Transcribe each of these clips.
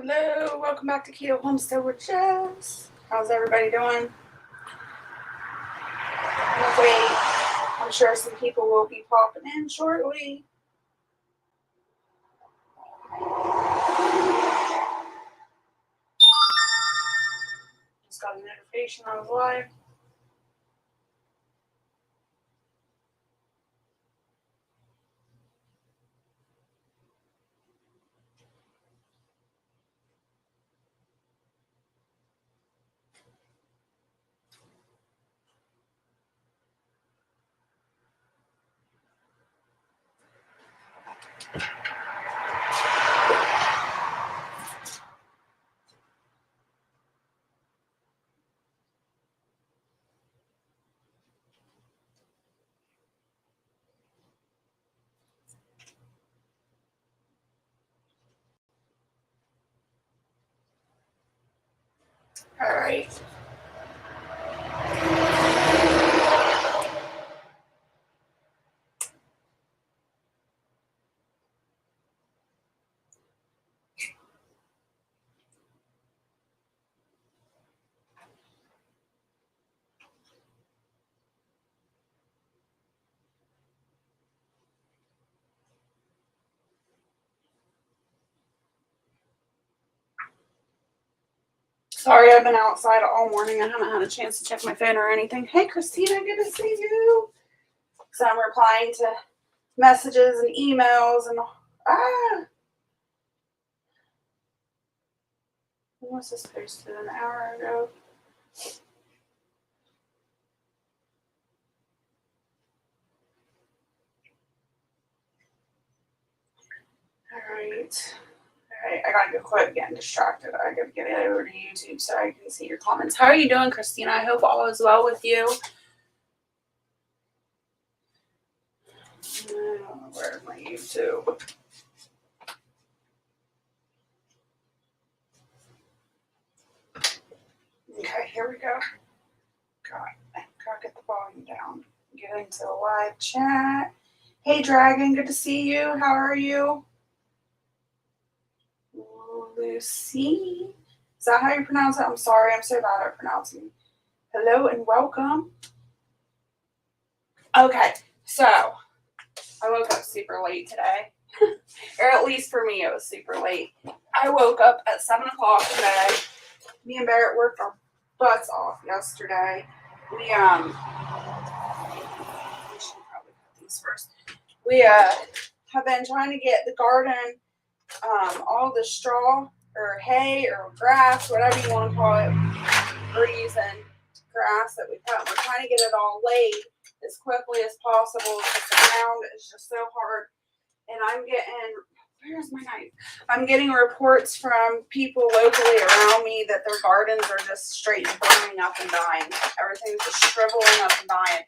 Hello, welcome back to Keto Homestead with Jess. How's everybody doing? Wait, I'm sure some people will be popping in shortly. Just got a notification I was live. All right. Sorry, I've been outside all morning. I haven't had a chance to check my phone or anything. Hey, Christina, good to see you. So I'm replying to messages and emails and when was this posted? An hour ago. All right. Alright, I gotta go quit getting distracted. I gotta get it over to YouTube so I can see your comments. How are you doing, Christina? I hope all is well with you. Where's my YouTube? Okay, here we go. Gotta get the volume down. Get into the live chat. Hey, Dragon, good to see you. How are you? Lucy. Is that how you pronounce it? I'm sorry, I'm so bad at pronouncing. Hello and welcome. Okay, so I woke up super late today. Or at least for me, it was super late. I woke up at 7 o'clock today. Me and Barrett worked our butts off yesterday. We should probably cut these first. We have been trying to get the garden, all the straw or hay or grass, whatever you want to call it. We're using grass that we cut. We're trying to get it all laid as quickly as possible because the ground is just so hard. And I'm getting, where's my knife? I'm getting reports from people locally around me that their gardens are just straight burning up and dying. Everything's just shriveling up and dying.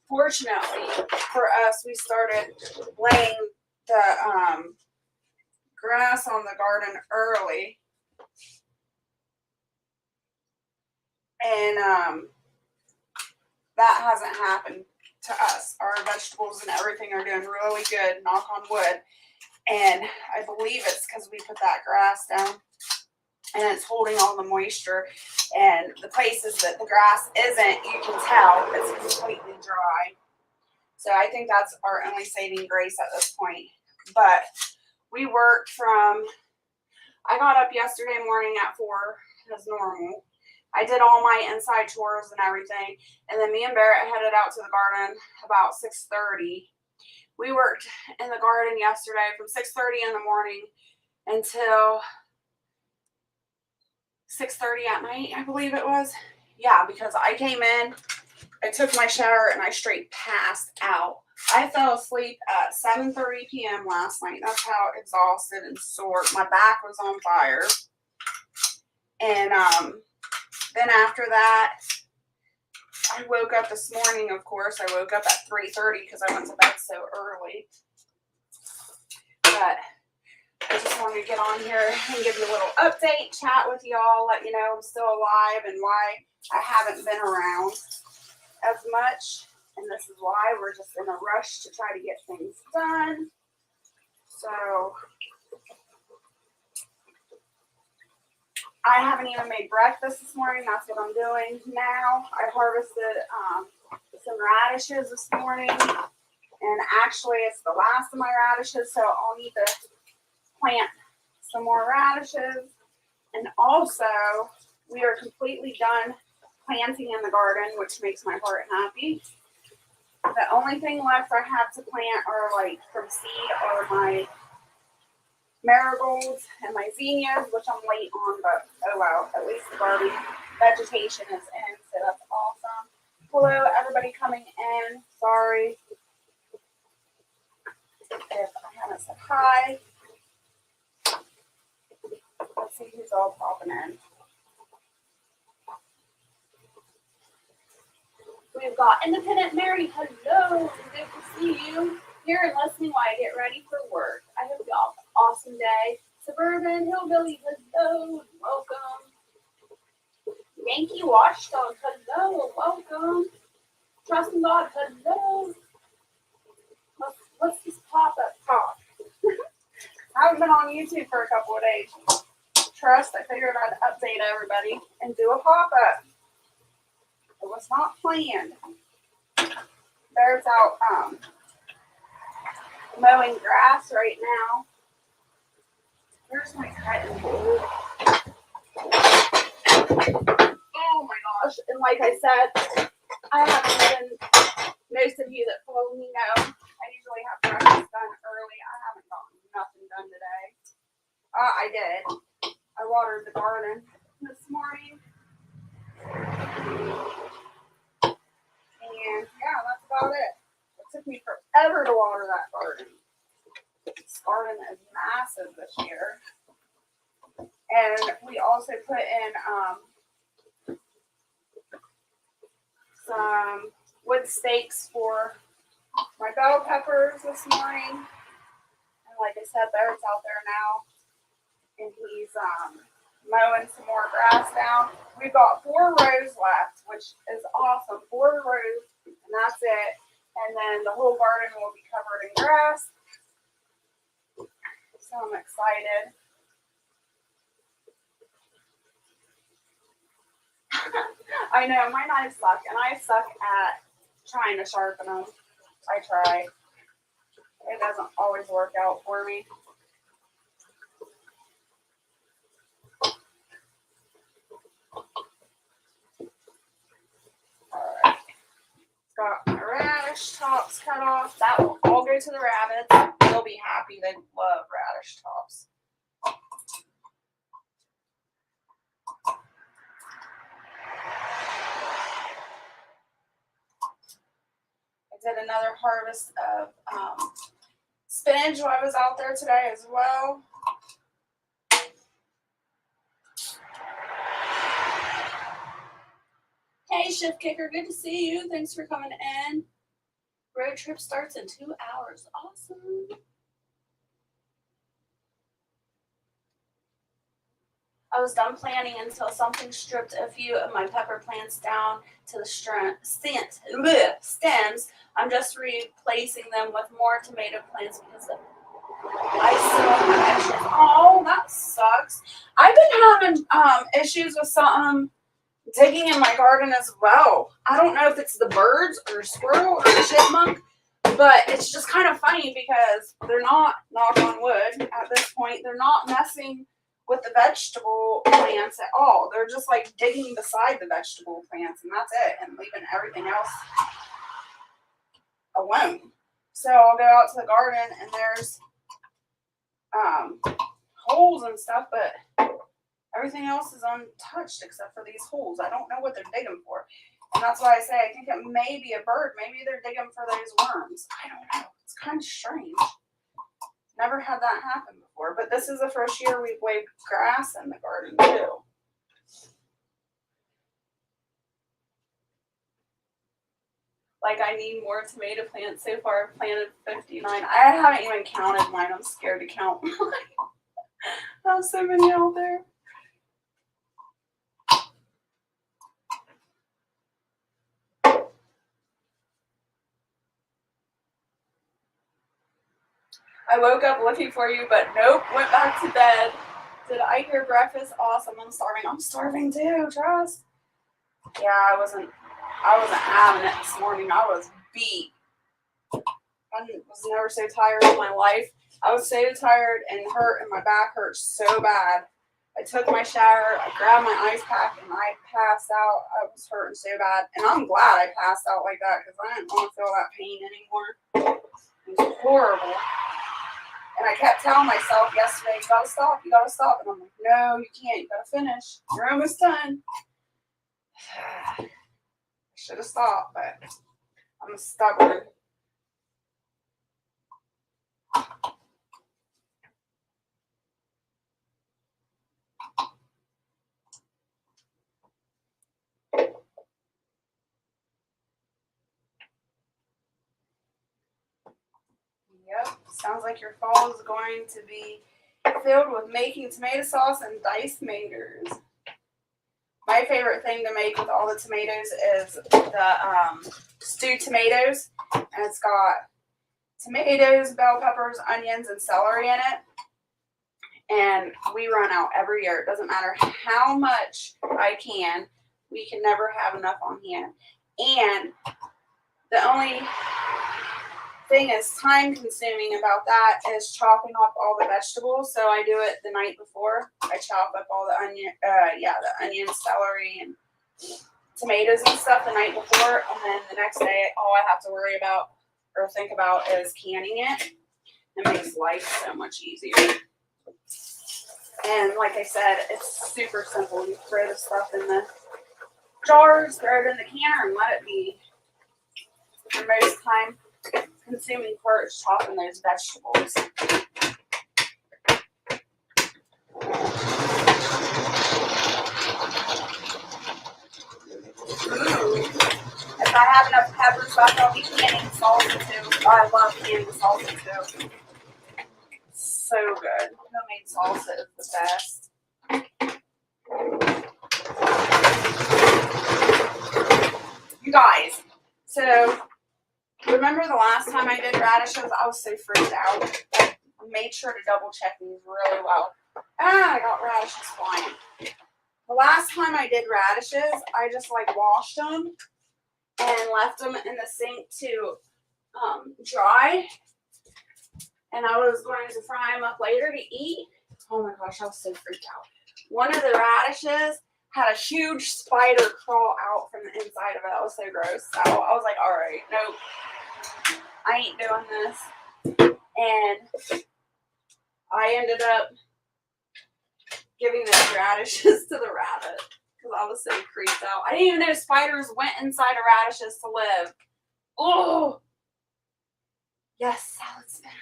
Fortunately for us, we started laying the grass on the garden early. And that hasn't happened to us. Our vegetables and everything are doing really good, knock on wood. And I believe it's because we put that grass down and it's holding all the moisture. And the places that the grass isn't, you can tell it's completely dry. So I think that's our only saving grace at this point. But we worked I got up yesterday morning at 4 as normal. I did all my inside chores and everything. And then me and Barrett headed out to the garden about 6:30. We worked in the garden yesterday from 6:30 in the morning until 6:30 at night, I believe it was. Yeah, because I came in, I took my shower, and I straight passed out. I fell asleep at 7:30 p.m. last night. That's how exhausted and sore. My back was on fire. And then after that, I woke up this morning, of course. I woke up at 3:30 because I went to bed so early. But I just wanted to get on here and give you a little update, chat with y'all, let you know I'm still alive and why I haven't been around as much. And this is why we're just in a rush to try to get things done. So I haven't even made breakfast this morning. That's what I'm doing now. I harvested some radishes this morning. And actually, it's the last of my radishes, so I'll need to plant some more radishes. And also, we are completely done planting in the garden, which makes my heart happy. The only thing left I have to plant are like from seed are my marigolds and my zinnias, which I'm late on, but oh well, at least the garden vegetation is in, so that's awesome. Hello, everybody coming in. Sorry if I haven't said hi. Let's see who's all popping in. We've got Independent Mary. Hello, good to see you here and listening while I get ready for work. I hope you all have an awesome day. Suburban Hillbilly, hello, welcome. Yankee Watchdog, hello, welcome. Trust in God, hello. Let's just pop up talk. I haven't been on YouTube for a couple of days. Trust, I figured I'd update everybody and do a pop-up. It was not planned. There's out mowing grass right now. Where's my cutting board? Oh my gosh. And like I said, I haven't been, most of you that follow me know, I usually have breakfast done early. I haven't gotten nothing done today. I did. I watered the garden this morning. And yeah, that's about it. It took me forever to water that garden. This garden is massive this year. And we also put in some wood stakes for my bell peppers this morning. And like I said, Barrett's out there now. And he's mowing some more grass down. We've got 4 rows left, which is awesome. 4 rows, and that's it. And then the whole garden will be covered in grass. So I'm excited. I know, my knives suck, and I suck at trying to sharpen them. I try. It doesn't always work out for me. Alright. Got my radish tops cut off. That will all go to the rabbits. They'll be happy. They love radish tops. I did another harvest of spinach while I was out there today as well. Hey, Shift Kicker, good to see you. Thanks for coming in. Road trip starts in 2 hours. Awesome. I was done planting until something stripped a few of my pepper plants down to the stems. I'm just replacing them with more tomato plants because I still have issues. Oh, that sucks. I've been having issues with some digging in my garden as well. I don't know if it's the birds or a squirrel or a chipmunk, but it's just kind of funny because they're not, knock on wood, at this point, they're not messing with the vegetable plants at all. They're just like digging beside the vegetable plants and that's it, and leaving everything else alone. So I'll go out to the garden and there's holes and stuff, but everything else is untouched except for these holes. I don't know what they're digging for. And that's why I say I think it may be a bird. Maybe they're digging for those worms. I don't know. It's kind of strange. Never had that happen before. But this is the first year we've waved grass in the garden too. Like I need more tomato plants. So far I've planted 59. I haven't even counted mine. I'm scared to count mine. I have so many out there. I woke up looking for you, but nope, went back to bed. Did I hear breakfast? Awesome. I'm starving. I'm starving too, trust. Yeah, I wasn't having it this morning. I was beat. I was never so tired in my life. I was so tired and hurt, and my back hurt so bad. I took my shower, I grabbed my ice pack, and I passed out. I was hurting so bad. And I'm glad I passed out like that because I didn't want to feel that pain anymore. It was horrible. And I kept telling myself yesterday, you gotta stop, you gotta stop. And I'm like, no, you can't, you gotta finish. You're almost done. I should have stopped, but I'm stubborn. Yep, sounds like your fall is going to be filled with making tomato sauce and diced tomatoes. My favorite thing to make with all the tomatoes is the stewed tomatoes. And it's got tomatoes, bell peppers, onions, and celery in it. And we run out every year. It doesn't matter how much I can. We can never have enough on hand. And the only thing is time consuming about that is chopping up all the vegetables. So I do it the night before. I chop up all the onion, celery, and tomatoes and stuff the night before, and then the next day all I have to worry about or think about is canning it. It makes life so much easier. And like I said, it's super simple. You throw the stuff in the jars, throw it in the canner, and let it be. The most time consuming part is chopping those vegetables. Ooh. If I have enough peppers left, I'll be canning salsa too. I love canning salsa too. So good. Homemade salsa is the best. You guys, so remember the last time I did radishes? I was so freaked out. I made sure to double check these really well. I got radishes flying. The last time I did radishes, I just washed them and left them in the sink to dry. And I was going to fry them up later to eat. Oh my gosh, I was so freaked out. One of the radishes had a huge spider crawl out from the inside of it. That was so gross. So I was like, all right, nope. I ain't doing this. And I ended up giving those radishes to the rabbit because I was so creeped out. I didn't even know spiders went inside of radishes to live. Oh, yes, salad spinner.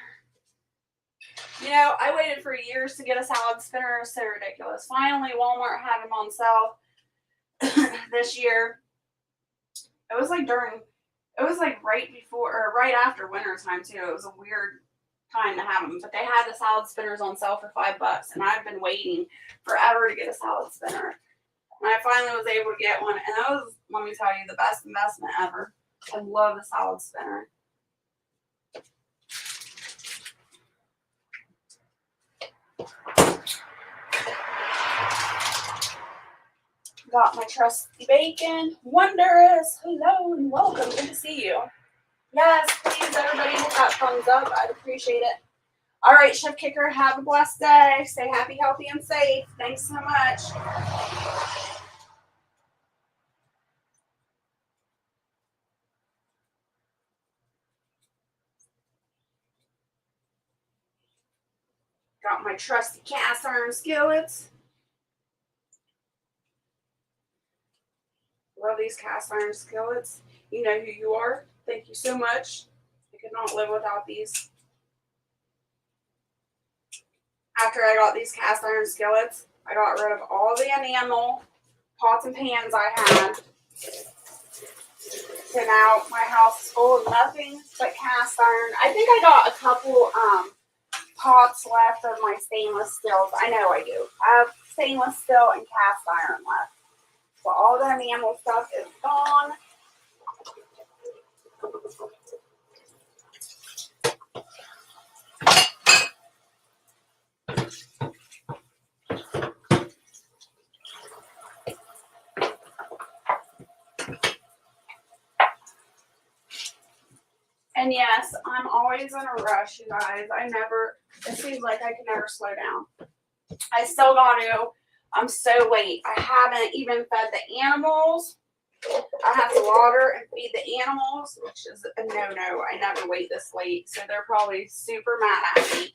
You know, I waited for years to get a salad spinner. It was so ridiculous. Finally, Walmart had them on sale this year. It was right before or right after winter time too. It was a weird time to have them, but they had the salad spinners on sale for $5, and I've been waiting forever to get a salad spinner. And I finally was able to get one, and that was, let me tell you, the best investment ever. I love the salad spinner. Got my trusty bacon. Wondrous. Hello and welcome. Good to see you. Yes, please, everybody hit that thumbs up. I'd appreciate it. All right, Chef Kicker, have a blessed day. Stay happy, healthy, and safe. Thanks so much. Got my trusty cast iron skillets. Love these cast iron skillets. You know who you are. Thank you so much. I could not live without these. After I got these cast iron skillets, I got rid of all the enamel pots and pans I had. So now my house is full of nothing but cast iron. I think I got a couple pots left of my stainless steels. I know I do. I have stainless steel and cast iron left. So all the enamel stuff is gone. And yes, I'm always in a rush, you guys. It seems like I can never slow down. I still gotta, I'm so late. I haven't even fed the animals. I have to water and feed the animals, which is a no-no. I never wait this late, so they're probably super mad at me.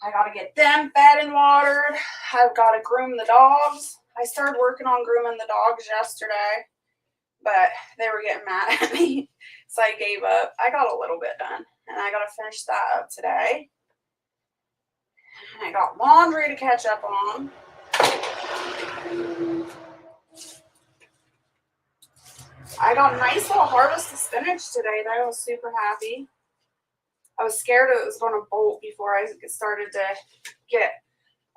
I gotta get them fed and watered. I've gotta groom the dogs. I started working on grooming the dogs yesterday, but they were getting mad at me, so I gave up. I got a little bit done, and I gotta finish that up today. And I got laundry to catch up on. I got a nice little harvest of spinach today, though. I was super happy. I was scared it was going to bolt before I started to get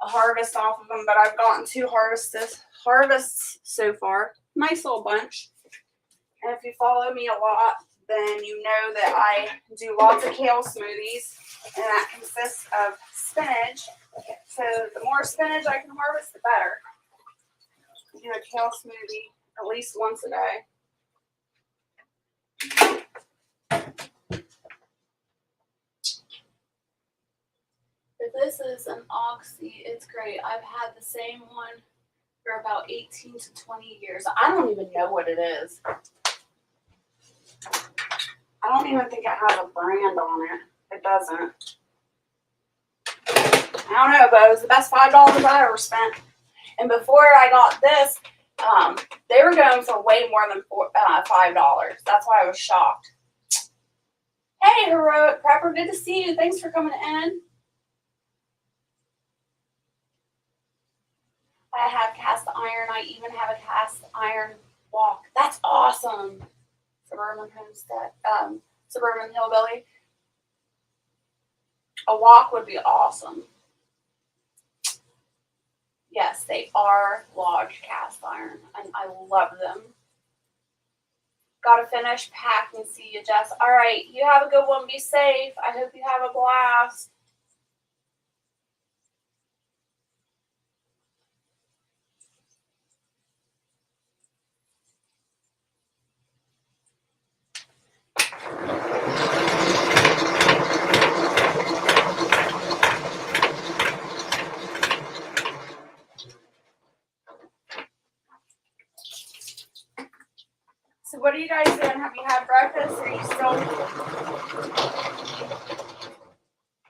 a harvest off of them, but I've gotten 2 harvests so far. Nice little bunch. And if you follow me a lot, then you know that I do lots of kale smoothies, and that consists of spinach. So the more spinach I can harvest, the better. I do a kale smoothie at least once a day. If this is an oxy, it's great. I've had the same one for about 18 to 20 years. I don't even know what it is. I don't even think it has a brand on it. It doesn't. I don't know, but it was the best $5 I ever spent. And before I got this, they were going for way more than $5. That's why I was shocked. Hey, Heroic Prepper, good to see you. Thanks for coming in. I have cast iron. I even have a cast iron wok. That's awesome. Suburban homestead, suburban hillbilly. A wok would be awesome. Yes, they are large cast iron, and I love them. Gotta finish packing. See you, Jess. All right, you have a good one. Be safe. I hope you have a blast. So what are you guys doing? Have you had breakfast? Or are you still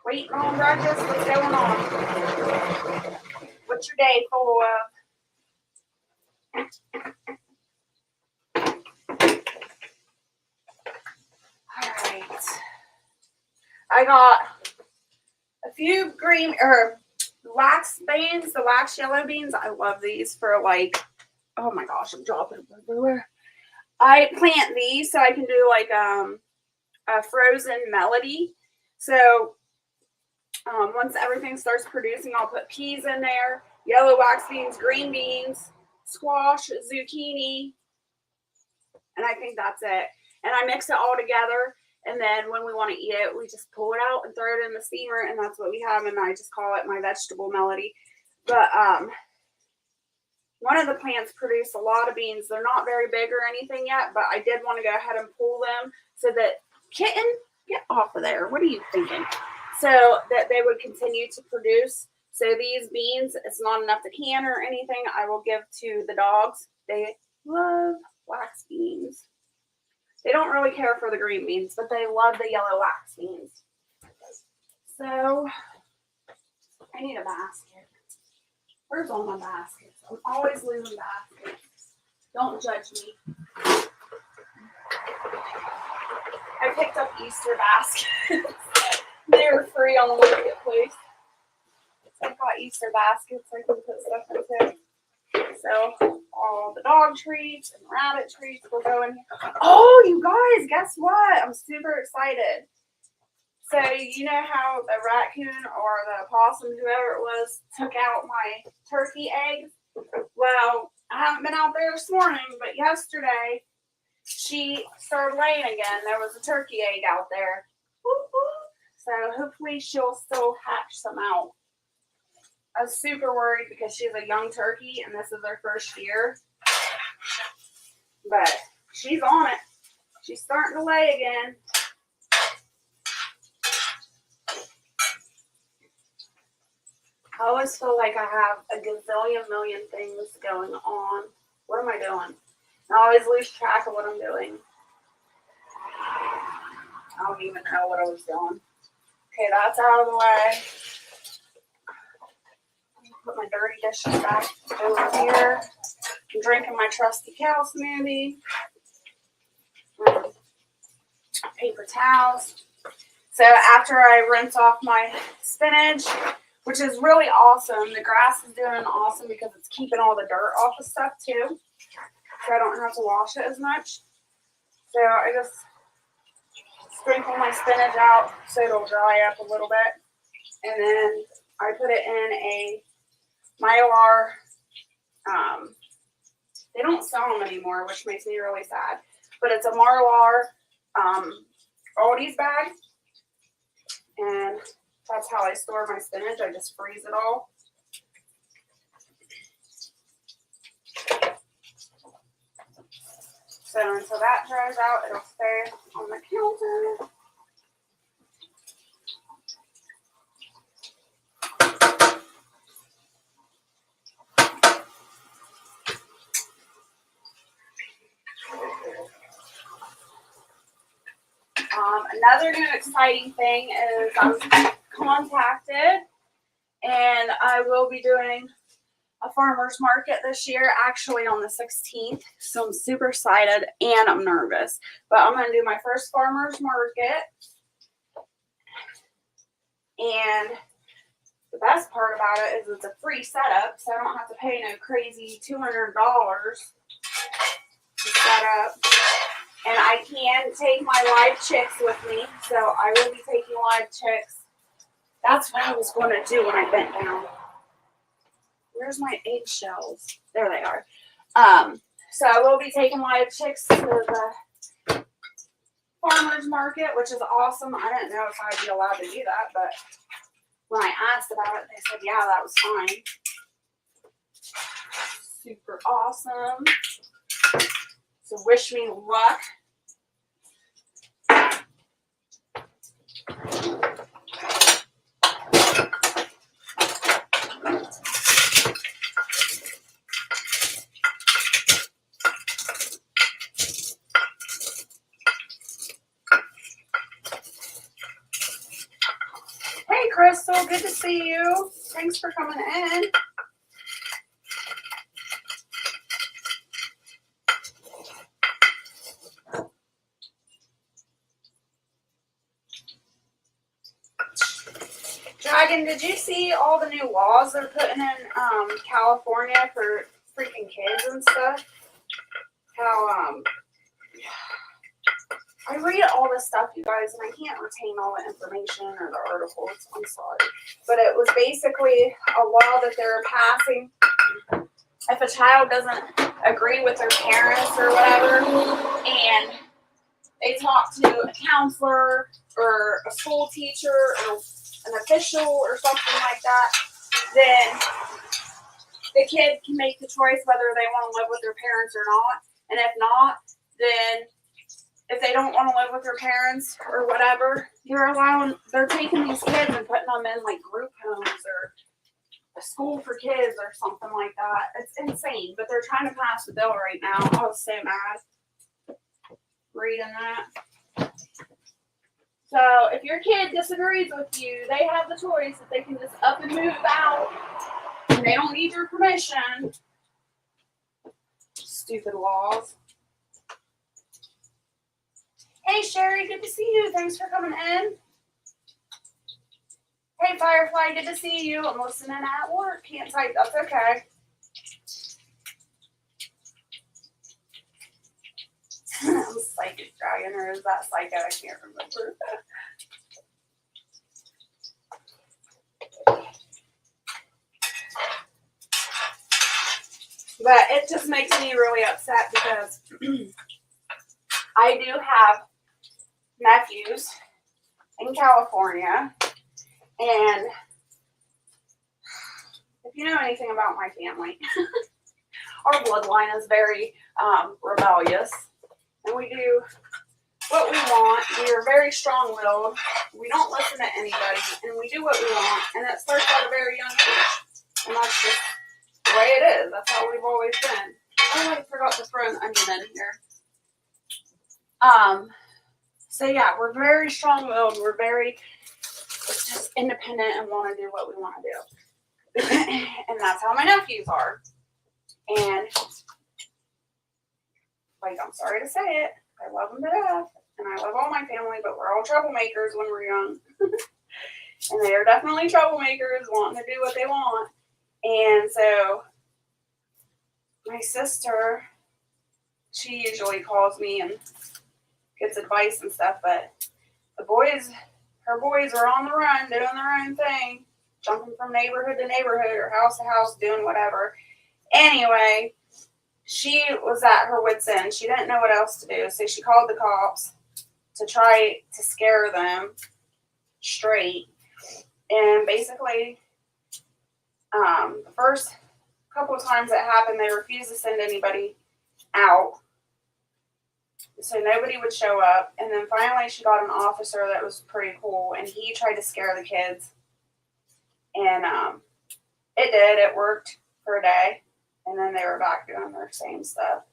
waiting on breakfast? What's going on? What's your day full of? Alright. I got a few green or wax beans, the wax yellow beans. I love these for like, oh my gosh, I'm dropping them everywhere. I plant these so I can do like a frozen melody. So once everything starts producing, I'll put peas in there, yellow wax beans, green beans, squash, zucchini, and I think that's it. And I mix it all together, and then when we want to eat it, we just pull it out and throw it in the steamer, and that's what we have, and I just call it my vegetable melody. But one of the plants produced a lot of beans. They're not very big or anything yet, but I did want to go ahead and pull them so that kitten, get off of there. What are you thinking? So that they would continue to produce. So these beans, it's not enough to can or anything. I will give to the dogs. They love wax beans. They don't really care for the green beans, but they love the yellow wax beans. So I need a basket. Where's all my baskets? I'm always losing baskets. Don't judge me. I picked up Easter baskets. They were free on the marketplace. So I've got Easter baskets I can put stuff into. So all the dog treats and rabbit treats will go in here. Oh, you guys, guess what? I'm super excited. So you know how the raccoon or the possum, whoever it was, took out my turkey eggs? Well, I haven't been out there this morning, but yesterday she started laying again. There was a turkey egg out there. So hopefully she'll still hatch some out. I was super worried because she's a young turkey and this is her first year. But she's on it. She's starting to lay again. I always feel like I have a gazillion million things going on. What am I doing? I always lose track of what I'm doing. I don't even know what I was doing. Okay, that's out of the way. Put my dirty dishes back over here. I'm drinking my trusty cow smoothie. Paper towels. So after I rinse off my spinach, which is really awesome, the grass is doing awesome because it's keeping all the dirt off of stuff too. So I don't have to wash it as much. So I just sprinkle my spinach out so it'll dry up a little bit. And then I put it in a Mylar. They don't sell them anymore, which makes me really sad. But it's a Mylar Aldi's bag. And that's how I store my spinach. I just freeze it all. So until that dries out, it'll stay on the counter. Another new exciting thing is I was contacted, and I will be doing a farmer's market this year, actually on the 16th. So I'm super excited and I'm nervous. But I'm going to do my first farmer's market. And the best part about it is it's a free setup, so I don't have to pay no crazy $200 to set up. And I can take my live chicks with me, so I will be taking live chicks. That's what I was going to do when I bent down. Where's my eggshells? There they are. So I will be taking live chicks to the farmer's market, which is awesome. I didn't know if I'd be allowed to do that, but when I asked about it, they said, yeah, that was fine. Super awesome. So wish me luck. Hey, Crystal, good to see you. Thanks for coming in. Dragon, did you see all the new laws they're putting in California for freaking kids and stuff? How I read all this stuff, you guys, and I can't retain all the information or the articles. I'm sorry. But it was basically a law that they're passing. If a child doesn't agree with their parents or whatever, and they talk to a counselor or a school teacher or an official or something like that, then the kid can make the choice whether they want to live with their parents or not. And if not, then if they don't want to live with their parents or whatever, they're taking these kids and putting them in like group homes or a school for kids or something like that. It's insane, but they're trying to pass the bill right now. I was so mad reading that. So if your kid disagrees with you, they have the choice that they can just up and move out. And they don't need your permission. Stupid laws. Hey, Sherry, good to see you. Thanks for coming in. Hey, Firefly, good to see you. I'm listening at work. Can't type. That's okay. I'm Psychic Dragon, or is that Psycho? I can't remember. But it just makes me really upset because I do have nephews in California, and if you know anything about my family, our bloodline is very rebellious, and we do what we want. We are very strong-willed. We don't listen to anybody, and we do what we want. And it starts at a very young age. And that's just the way it is. That's how we've always been. Oh, I forgot to throw an onion in here. So yeah, we're very strong-willed. We're very just independent and want to do what we want to do. And that's how my nephews are. And like, I'm sorry to say it, I love them to death, and I love all my family, but we're all troublemakers when we're young. And they are definitely troublemakers, wanting to do what they want. And so my sister, she usually calls me and gets advice and stuff, but her boys are on the run, doing their own thing, jumping from neighborhood to neighborhood or house to house, doing whatever. Anyway, she was at her wit's end. She didn't know what else to do, so she called the cops to try to scare them straight. And basically, the first couple of times that happened, they refused to send anybody out, so nobody would show up. And then finally, she got an officer that was pretty cool, and he tried to scare the kids. And it did. It worked for a day. And then they were back doing their same stuff.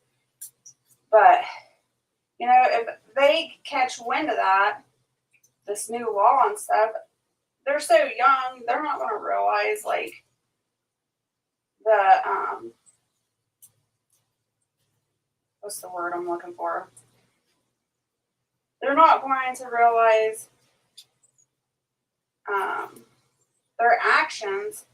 But, you know, if they catch wind of that, this new law and stuff, they're so young, they're not going to realize, like, the, what's the word I'm looking for? They're not going to realize their actions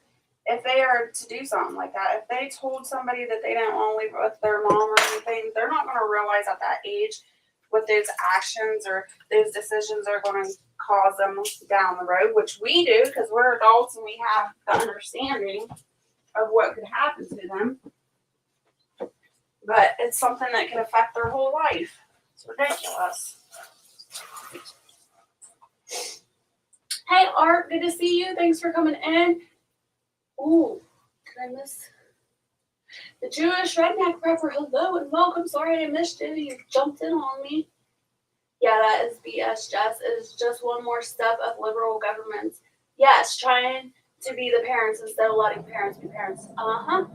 if they are to do something like that. If they told somebody that they didn't want to live with their mom or anything, they're not going to realize at that age what those actions or those decisions are going to cause them down the road, which we do because we're adults and we have the understanding of what could happen to them. But it's something that could affect their whole life. It's ridiculous. Hey, Art, good to see you. Thanks for coming in. Ooh, did I miss the Jewish redneck rapper? Hello and welcome. Sorry I missed you. You jumped in on me. Yeah, that is BS, Jess. It is just one more step of liberal governments. Yes, trying to be the parents instead of letting parents be parents. And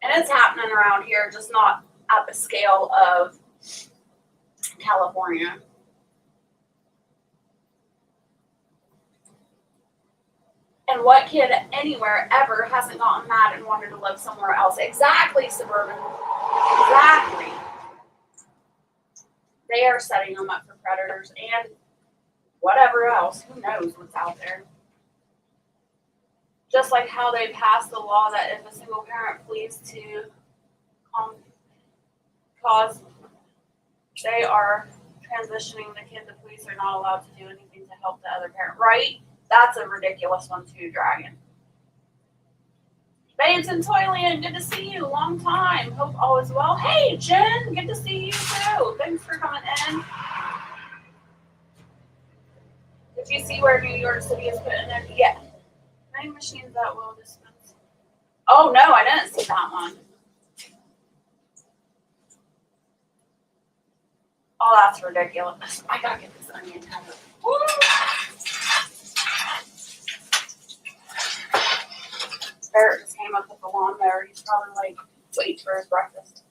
it's happening around here, just not at the scale of California. And what kid anywhere ever hasn't gotten mad and wanted to live somewhere else? Exactly, Suburban. Exactly. They are setting them up for predators and whatever else. Who knows what's out there? Just like how they passed the law that if a single parent flees to cause, they are transitioning the kid, the police are not allowed to do anything to help the other parent, right? That's a ridiculous one too, Dragon. Babes and Toyland, good to see you. Long time. Hope all is well. Hey, Jen, good to see you too. Thanks for coming in. Did you see where New York City is putting their vending machines that will dispense? Oh no, I didn't see that one. Oh, that's ridiculous. I gotta get this onion covered. Woo! Barrett just came up with the lawnmower. He's probably like waiting for his breakfast.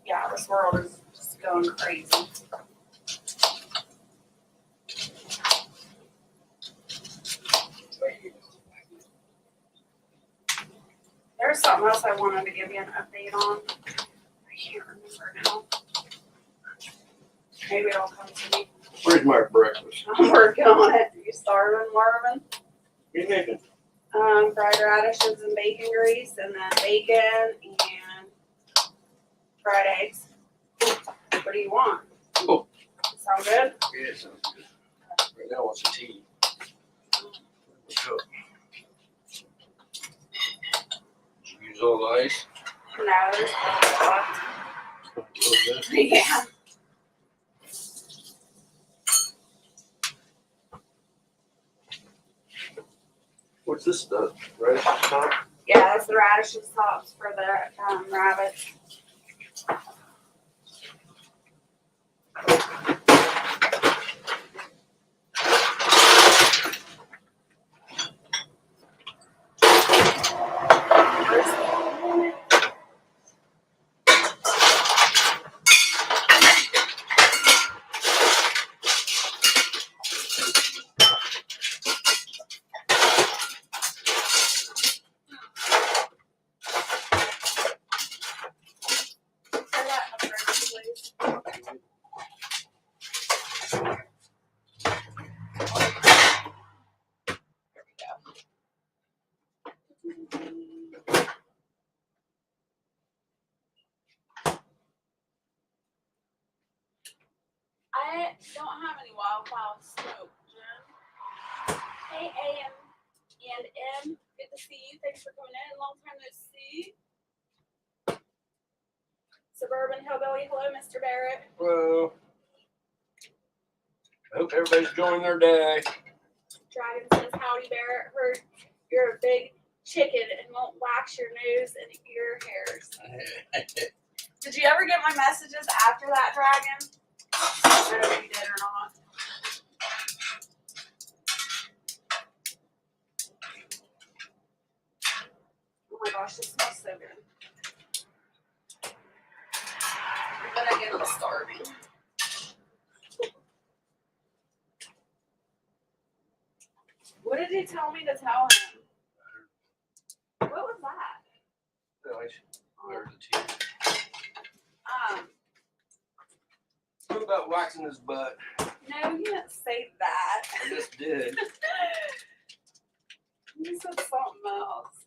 Yeah, this world is just going crazy. There's something else I wanted to give you an update on. I can't remember now. Maybe it'll come to me. Where's my breakfast? I'm working on it. You starving, Marvin? What are you making? Fried radishes and bacon grease, and then bacon and fried eggs. What do you want? Oh. Sound good? Yeah, sounds good. Right now I want some tea. What's up? Did you use all the ice? No, there's plenty left. Yeah. What's this stuff? Radish top? Yeah, that's the radishes tops for the rabbits. I don't have any wildflower smoke, Jen. Hey, AM and M, good to see you. Thanks for coming in. Long time no see. Suburban Hillbilly, hello, Mr. Barrett. Well, I hope everybody's enjoying their day. Dragon says, howdy, Barrett. Heard you're a big chicken and won't wax your nose and ear hairs. Did you ever get my messages after that, Dragon? I don't know if you did or not. Oh my gosh, this smells so good. But again, I'm starving. What did he tell me to tell him? What was that? Where's the tea? What about waxing his butt? No, you didn't say that. I just did. You said something else.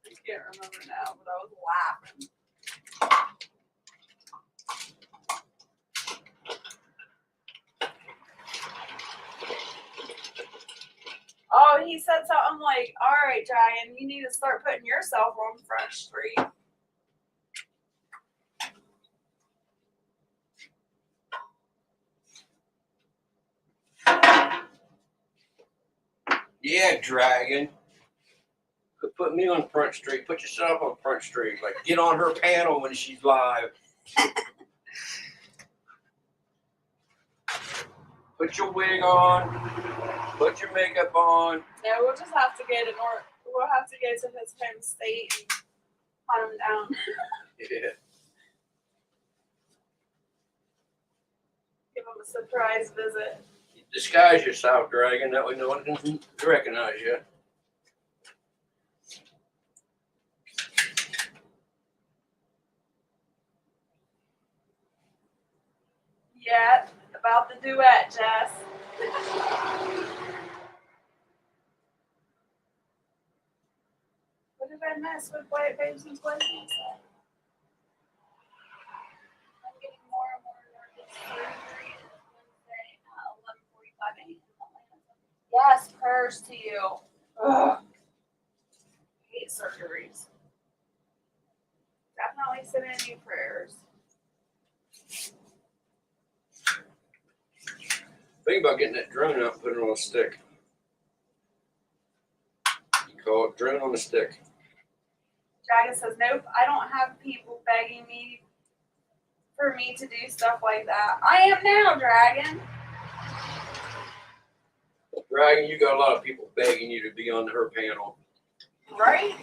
I can't remember now, but I was laughing. Oh, he said something like, all right, Dragon, you need to start putting yourself on Front Street. Yeah, Dragon. Put me on Front Street. Put yourself on Front Street. Like, get on her panel when she's live. Put your wig on. Put your makeup on. No, we'll just have to get we'll have to go to his home state and hunt him down. Yeah. Give him a surprise visit. Disguise yourself, Dragon. That way no one can recognize you. Yeah, about the duet, Jess. What did I miss? What White Babes and Boyfriends said? I'm getting more and more nervous. Surgery is Wednesday at 11:45 a.m. Yes, prayers to you. Ugh. Hate surgeries. Definitely send in you prayers. Think about getting that drone out and putting it on a stick. You call it drone on a stick. Dragon says, nope, I don't have people begging me for me to do stuff like that. I am now, Dragon. Dragon, you got a lot of people begging you to be on her panel. Right?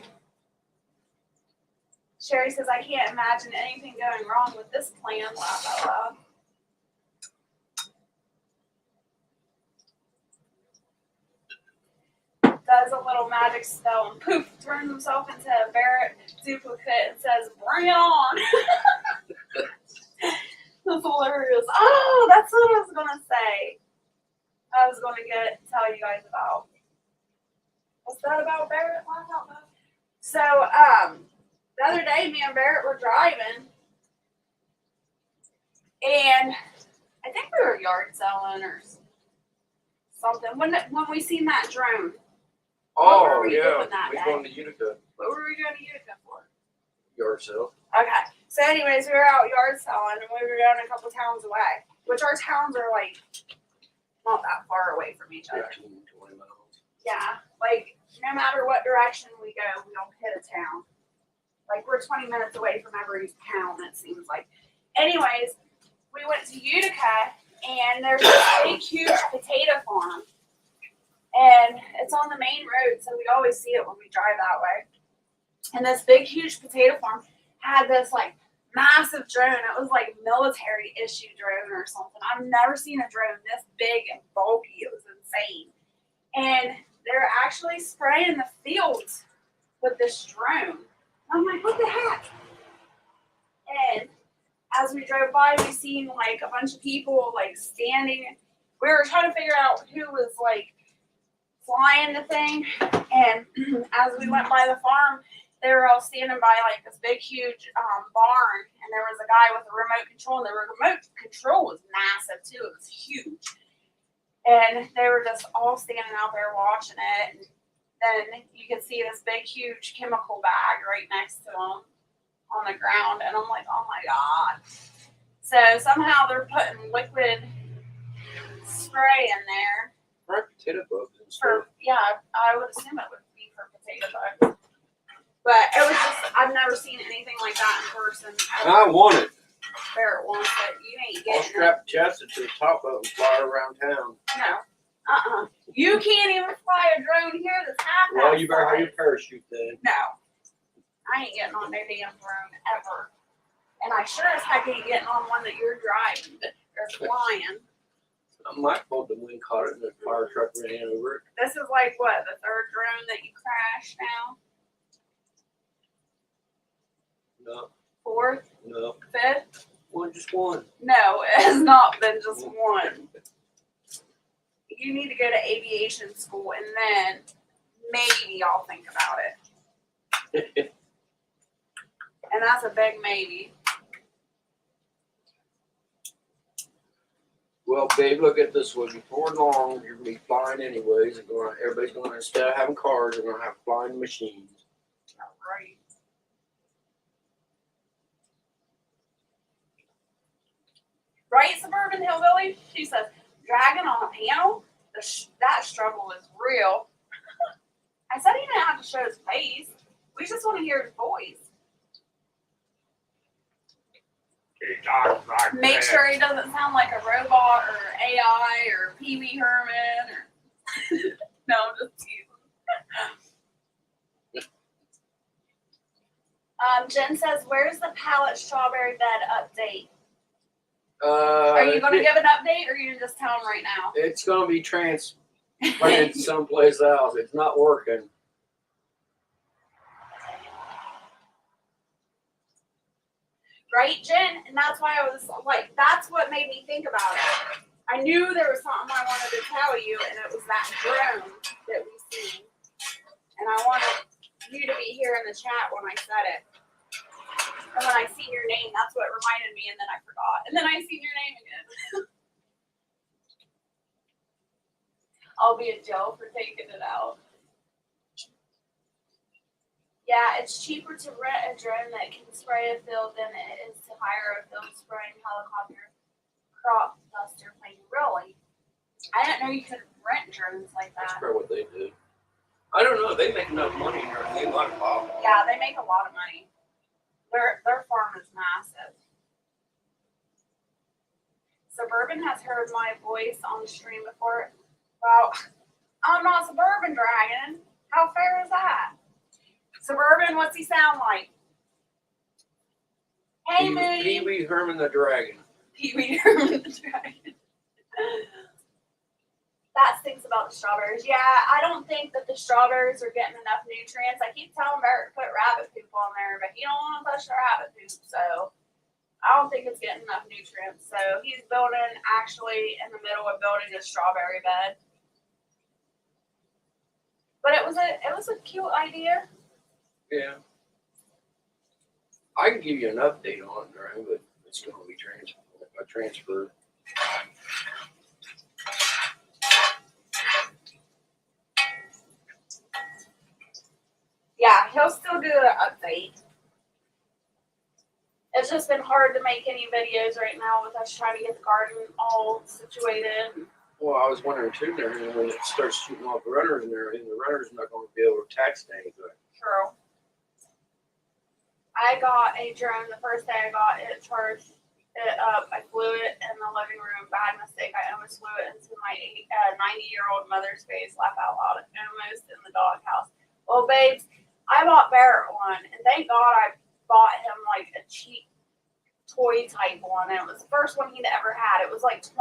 Sherry says, I can't imagine anything going wrong with this plan. Laugh out loud. Does a little magic spell and poof, turns himself into a Barrett duplicate and says, bring it on. That's hilarious. Oh, that's what I was going to say. I was going to tell you guys about. What's that about Barrett? Laugh out loud. So, the other day, me and Barrett were driving, and I think we were yard selling or something. When we seen that drone. What were we doing that we day? going to Utica. What were we going to Utica for? Yard sale. Okay. So anyways, we were out yard selling, and we were down a couple towns away, which our towns are like not that far away from each other. 15, 20 miles. Yeah, like no matter what direction we go, we don't hit a town. Like we're 20 minutes away from every town, it seems like. Anyways, we went to Utica and there's this big, huge potato farm. And it's on the main road, so we always see it when we drive that way. And this big, huge potato farm had this like massive drone. It was like military issue drone or something. I've never seen a drone this big and bulky. It was insane. And they're actually spraying the fields with this drone. I'm like, what the heck? And as we drove by, we seen like a bunch of people like standing. We were trying to figure out who was like flying the thing. And as we went by the farm, they were all standing by like this big, huge barn. And there was a guy with a remote control. And the remote control was massive too. It was huge. And they were just all standing out there watching it. And then you could see this big, huge chemical bag right next to them on the ground. And I'm like, oh my God. So somehow they're putting liquid spray in there. For potato bugs and stuff. Yeah, I would assume it would be for potato bugs. But it was just, I've never seen anything like that in person. I want it. There it was, but you ain't I'll getting it. strap Chester to the top of it and fly her around town. No. You can't even fly a drone here that's half Well, you better have size. your parachute then. No. I ain't getting on no damn drone ever. And I sure as heck ain't getting on one that you're driving or flying. I might pull the wing caught it and the fire truck ran over it. This is like what, the third drone that you crashed now? No, Fourth? no. Fifth? Well, just one. No, it has not been just one. You need to go to aviation school and then maybe I'll think about it. And that's a big maybe. Well, babe, look at this way. Before long, you're gonna be flying anyways. And everybody's gonna, instead of having cars, they're gonna have flying machines. Right. Right, Suburban Hillbilly? She says, dragging on a panel? That struggle is real. I said he didn't have to show his face. We just want to hear his voice. Make sure he doesn't sound like a robot or AI or Pee Wee Herman or no, just teasing. Jen says, "Where's the pallet strawberry bed update? Are you going to give an update, or are you just tell them right now? It's gonna be transplanted someplace else. It's not working. Right, Jen? And that's why I was like, that's what made me think about it. I knew there was something I wanted to tell you, and it was that drone that we seen. And I wanted you to be here in the chat when I said it. And when I seen your name, that's what reminded me, and then I forgot. And then I seen your name again. I'll be in jail for taking it out. Yeah, it's cheaper to rent a drone that can spray a field than it is to hire a field spraying helicopter crop duster plane. Really? I didn't know you could rent drones like That's that. probably what they do. I don't know. They make enough money here. They might pop. Yeah, they make a lot of money. Their farm is massive. Suburban has heard my voice on the stream before. Well, I'm not Suburban Dragon. How fair is that? Suburban, what's he sound like? Hey, Moody. Pee Wee Herman the Dragon. Pee Wee Herman the Dragon. That stinks about the strawberries. Yeah, I don't think that the strawberries are getting enough nutrients. I keep telling Bert to put rabbit poop on there, but he don't want to touch the rabbit poop, so I don't think it's getting enough nutrients. So he's building, actually in the middle of building a strawberry bed. But it was a cute idea. Yeah. I can give you an update on it, right? But it's going to be transferred. Yeah, he'll still do an update. It's just been hard to make any videos right now with us trying to get the garden all situated. Well, I was wondering too, there, when it starts shooting off the runners and everything, the runner's not going to be able to tax anything. True. I got a drone the first day I got it, charged it up. I flew it in the living room. Bad mistake. I almost flew it into my 90-year-old mother's face. Laugh out loud. Almost in the doghouse. Well, babes, I bought Barrett one, and thank God I bought him like a cheap toy type one. And it was the first one he'd ever had. It was like $20.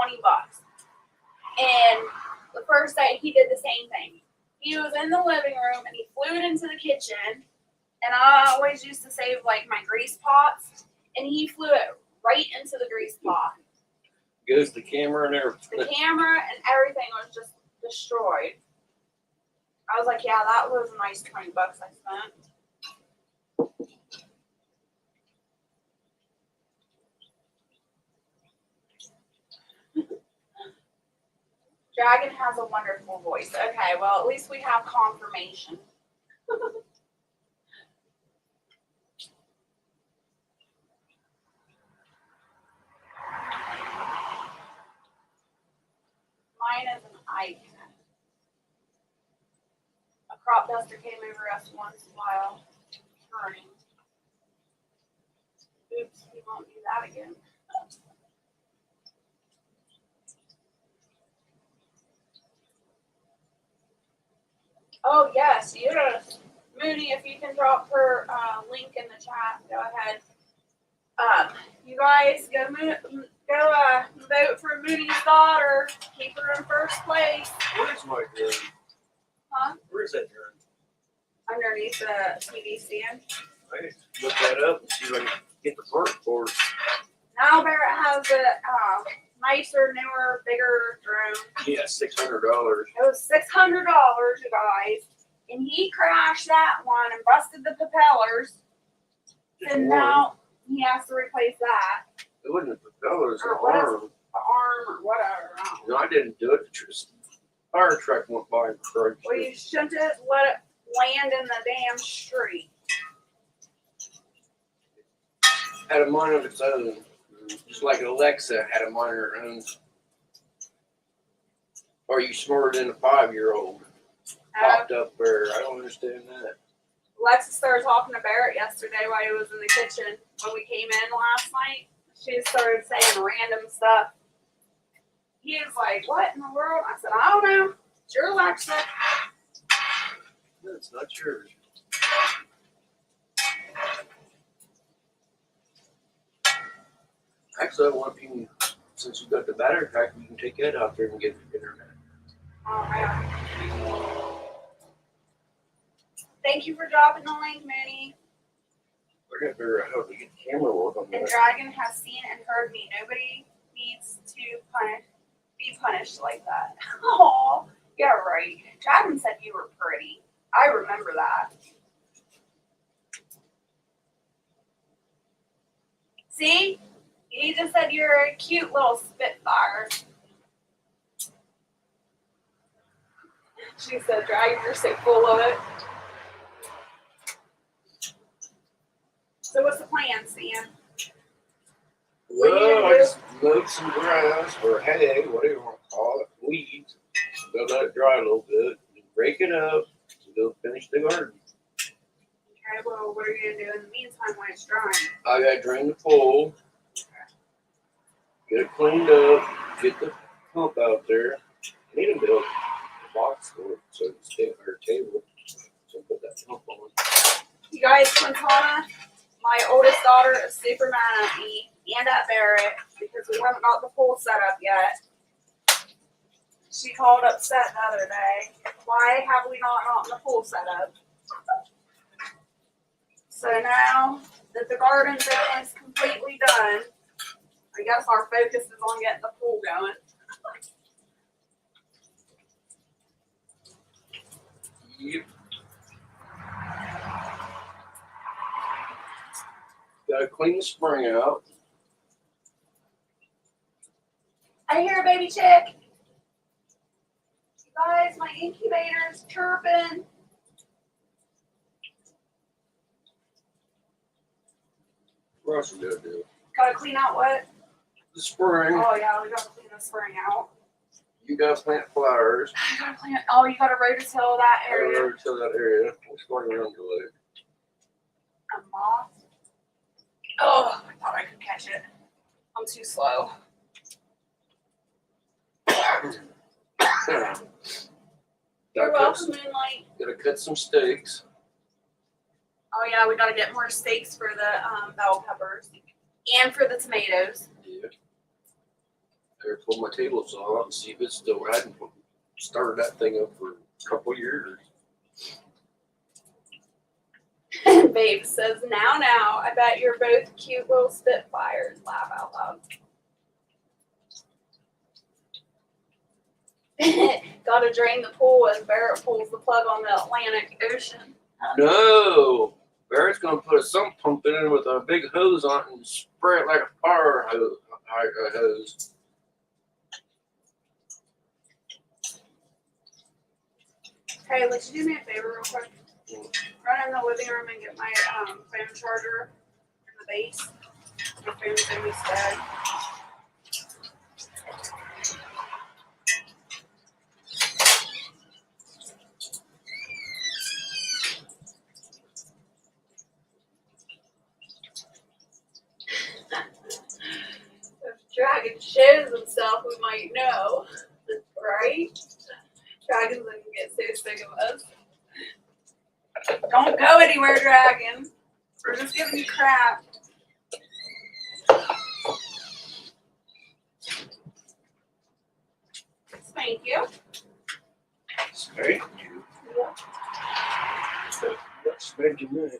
And the first day he did the same thing. He was in the living room and he flew it into the kitchen. And I always used to save like my grease pots, and he flew it right into the grease pot. Goes the camera and everything. The camera and everything was just destroyed. I was like, yeah, that was a nice $20 I spent. Dragon has a wonderful voice. Okay, well, at least we have confirmation. Mine is an icon. A crop duster came over us once while turning. Oops, we won't do that again. Oh, yes, Mooney, if you can drop her link in the chat, go ahead. You guys go vote for Mooney's daughter. Keep her in first place. Where's my drone? Huh? Where's that drone? Underneath the TV stand. I need to look that up and see if I can get the part for it. Now Barrett has a nicer, newer, bigger drone. Yeah, $600. It was $600, you guys. And he crashed that one and busted the propellers. Just And one. now he has to replace that. It wasn't the propellers, the Or what is arm. the arm or whatever. I don't know. No, I didn't do it. Just fire truck went by and crushed Well, it. you shouldn't have let it land in the damn street. Had a mind of its own. Just like Alexa had a mind of her own. Are you smarter than a 5-year-old? Popped up there. I don't understand that. Alexa started talking to Barrett yesterday while he was in the kitchen when we came in last night. She just started saying random stuff. He was like, what in the world? I said, I don't know. It's your Alexa. No, it's not yours. Actually, I want you, since you got the battery pack, you can take that out there and get the internet. Oh, man. Thank you for dropping the link, Mooney. We're going to figure out how to get the camera work on And that. Dragon has seen and heard me. Nobody needs to be punished like that. Oh, yeah, right. Dragon said you were pretty. I remember that. See? He just said you're a cute little spitfire. She said, Dragon, you're so full of it. So what's the plan, Sam? Well, I just mowed some grass or hay, whatever you want to call it, weeds. Go let it dry a little bit, break it up, and go finish the garden. Okay, well, what are you going to do in the meantime when it's drying? I got to drain the pool, get it cleaned up, get the pump out there. I need to build a box for it so it can stay on our table. So put that pump on. You guys, Quintana, my oldest daughter is super mad at me and at Barrett because we haven't got the pool set up yet. She called upset the other day. Why have we not gotten the pool set up? So now that the garden zone is completely done, I guess our focus is on getting the pool going. Yep. Gotta clean the spring out. I hear a baby chick. You guys, my incubator's chirping. What else we gotta do? Gotta clean out what? The spring. Oh yeah, we gotta clean the spring out. You gotta plant flowers. I gotta plant. Oh, you gotta rototill that area. Rototill that area. What's going around your leg? A moth. Oh, I thought I could catch it. I'm too slow. You're welcome, Moonlight. Gotta cut some steaks. Oh yeah, we gotta get more steaks for the bell peppers and for the tomatoes. Yeah. Better pull my table saw out and see if it's still riding. Started that thing up for a couple years. Babe says, now, I bet you're both cute little spitfires. Laugh out loud. Gotta drain the pool as Barrett pulls the plug on the Atlantic Ocean. No! Barrett's gonna put a sump pump in it with a big hose on it and spray it like a fire hose. Hey, would you do me a favor real quick? Run in the living room and get my phone charger in the base. My phone's in this bag. If Dragon shows himself, we might know. Right? Dragon's gonna get so sick of us. Don't go anywhere, Dragon. We're just giving you crap. Thank you. Thank you. Let's spend your money.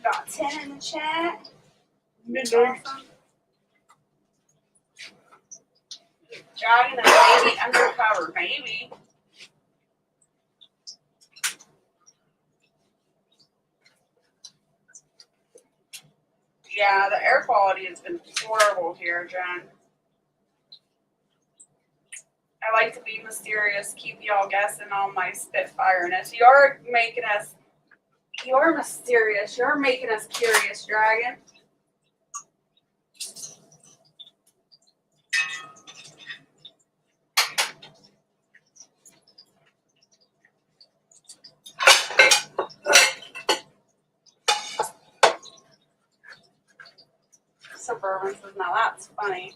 Got 10 in the chat. Midnight. Awesome. Dragon and baby undercover baby. Yeah, the air quality has been horrible here, Jen. I like to be mysterious, keep y'all guessing on my spitfireness. You're making us, you're mysterious. You're making us curious, Dragon. Suburban says, now that's funny.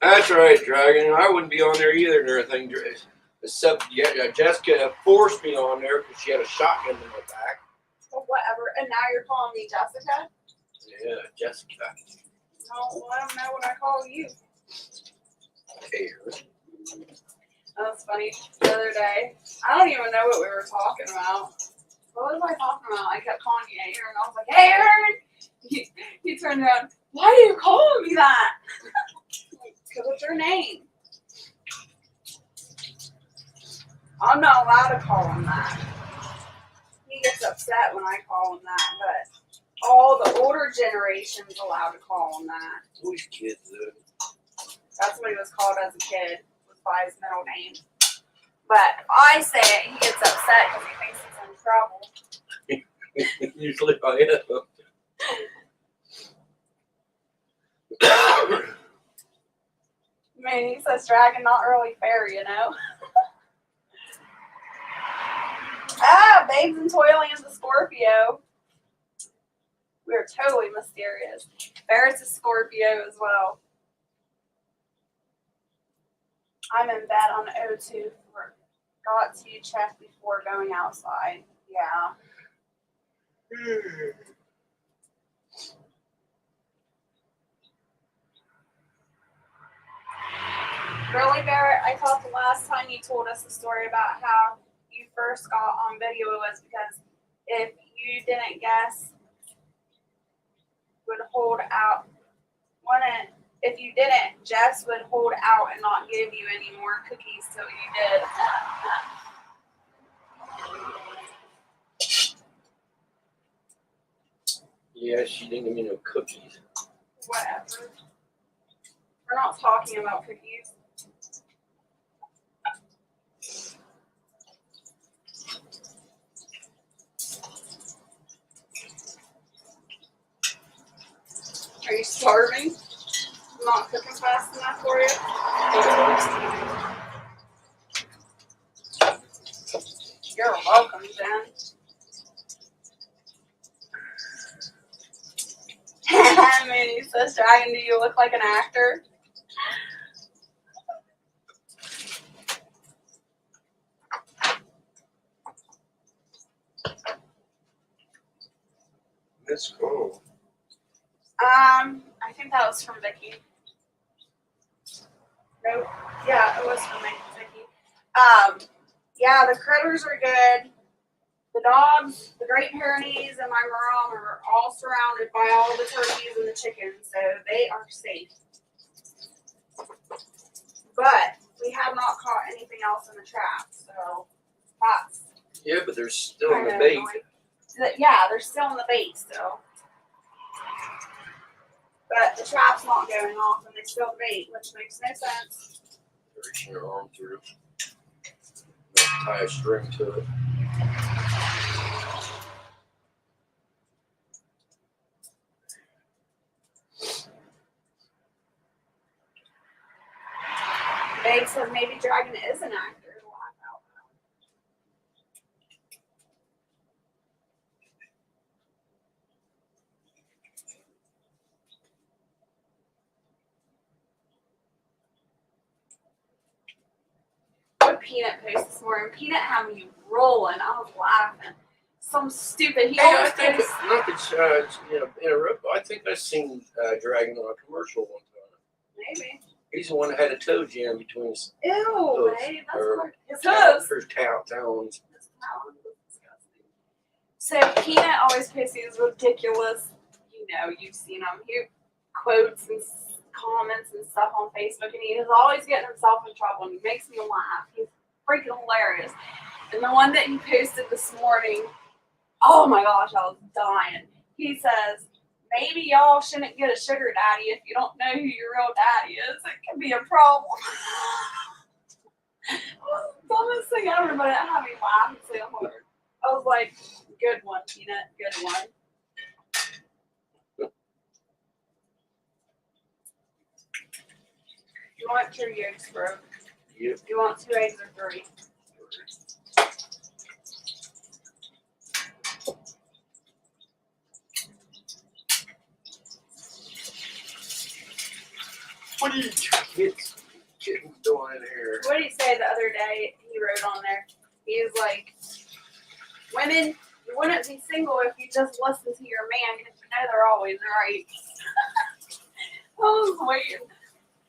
That's right, Dragon. I wouldn't be on there either and everything. Except Jessica forced me on there because she had a shotgun in my back. Well, whatever. And now you're calling me Jessica? Yeah, Jessica. No, well, I don't know what I call you. Cares. That was funny. The other day, I don't even know what we were talking about. What was I talking about? I kept calling you Aaron. I was like, hey, Aaron! He turned around, why are you calling me that? Because it's your name. I'm not allowed to call him that. He gets upset when I call him that, but all the older generation's allowed to call him that. Which kids, though? That's what he was called as a kid, was by his middle name. But if I say it, he gets upset because he thinks he's in trouble. Usually I am. I mean, he says dragon, not really fair, you know? Ah, Babes in Toyland's a Scorpio. We're totally mysterious. Barrett's a Scorpio as well. I'm in bed on O2. Got to check before going outside. Yeah. Really, Barrett? I thought the last time you told us the story about how you first got on video was because if you didn't guess, would hold out. If you didn't, Jess would hold out and not give you any more cookies till you did. Yeah, she didn't give me no cookies. Whatever. We're not talking about cookies. Are you starving? I'm not cooking fast enough for you? You're welcome, Jen. Minnie says, Dragon, do you look like an actor? That's cool. I think that was from Vicky. Nope. Yeah, it was from Vicky. Yeah, the critters are good. The dogs, the Great Pyrenees, and my mom are all surrounded by all the turkeys and the chickens, so they are safe. But we have not caught anything else in the trap, so that's Yeah, but they're still in the bait. Yeah, they're still in the bait still. But the trap's not going off and they still bait, which makes no sense. Reaching your arm through. Tie a string to it. Babe said maybe Dragon is an actor. What Peanut post this morning? Peanut had me rolling. I was laughing. Some stupid. He Hey, I always think posts. not to interrupt, but I think I've seen Dragon on a commercial one time. Maybe. He's the one that had a toe jam between his Ew, babe. That's Or- not his hooves. Her talons. So Peanut always posts these ridiculous, you've seen him. He quotes and comments and stuff on Facebook, and he is always getting himself in trouble, and he makes me laugh. He's freaking hilarious. And the one that he posted this morning, oh my gosh, I was dying. He says, maybe y'all shouldn't get a sugar daddy if you don't know who your real daddy is. It can be a problem. It was the dumbest thing ever, but it had me laughing so hard. I was like, good one, Peanut, good one. You want 2 yolks, bro? Yep. You want 2 eggs or 3? What are you kids doing in here? What did he say the other day? He wrote on there. He was like, women, you wouldn't be single if you just listened to your man because you know they're always right.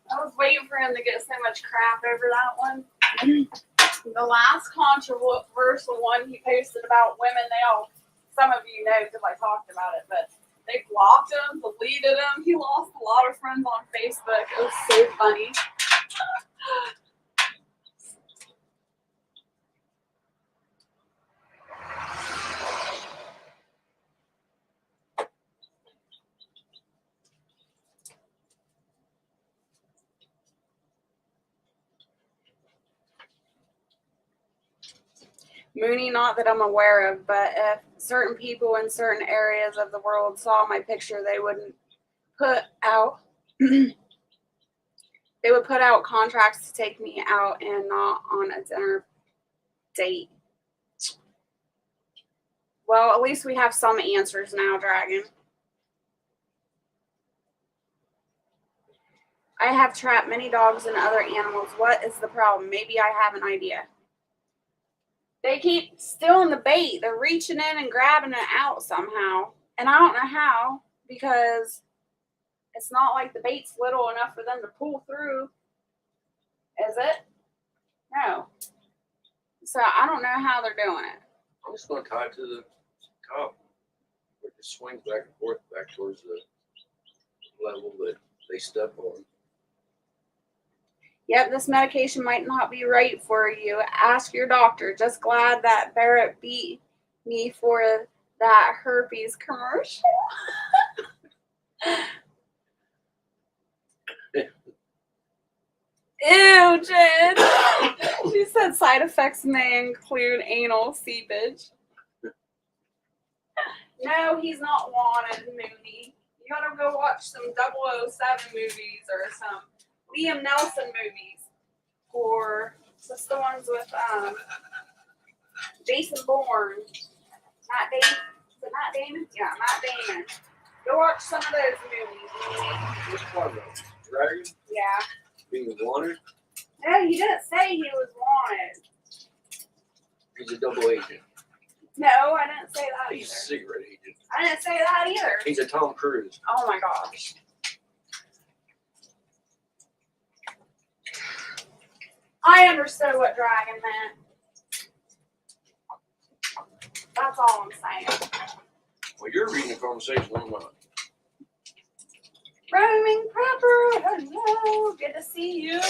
I was waiting for him to get so much crap over that one. The last controversial one he posted about women, some of you know because I talked about it, but they blocked him, deleted him. He lost a lot of friends on Facebook. It was so funny. Mooney, not that I'm aware of, but if certain people in certain areas of the world saw my picture, they wouldn't put out they would put out contracts to take me out and not on a dinner date. Well, at least we have some answers now, Dragon. I have trapped many dogs and other animals. What is the problem? Maybe I have an idea. They keep stealing the bait. They're reaching in and grabbing it out somehow. And I don't know how, because it's not like the bait's little enough for them to pull through. Is it? No. So I don't know how they're doing it. I'm just going to tie it to the top. It swings back and forth back towards the level that they step on. Yep, this medication might not be right for you. Ask your doctor. Just glad that Barrett beat me for that herpes commercial. Ew, Jen. She said side effects may include anal seepage. No, he's not wanted, Mooney. You gotta go watch some 007 movies or some Liam Nelson movies. Or what's the ones with Jason Bourne? Matt Damon? Is it Matt Damon? Yeah, Matt Damon. Go watch some of those movies. Which one? Dragon? Yeah. Being wanted? No, he didn't say he was wanted. He's a double agent. No, I didn't say that He's a either. secret agent. I didn't say that either. He's a Tom Cruise. Oh my gosh. I understood what dragon meant. That's all I'm saying. Well, you're reading the conversation, I'm not. Roaming proper, hello, good to see you.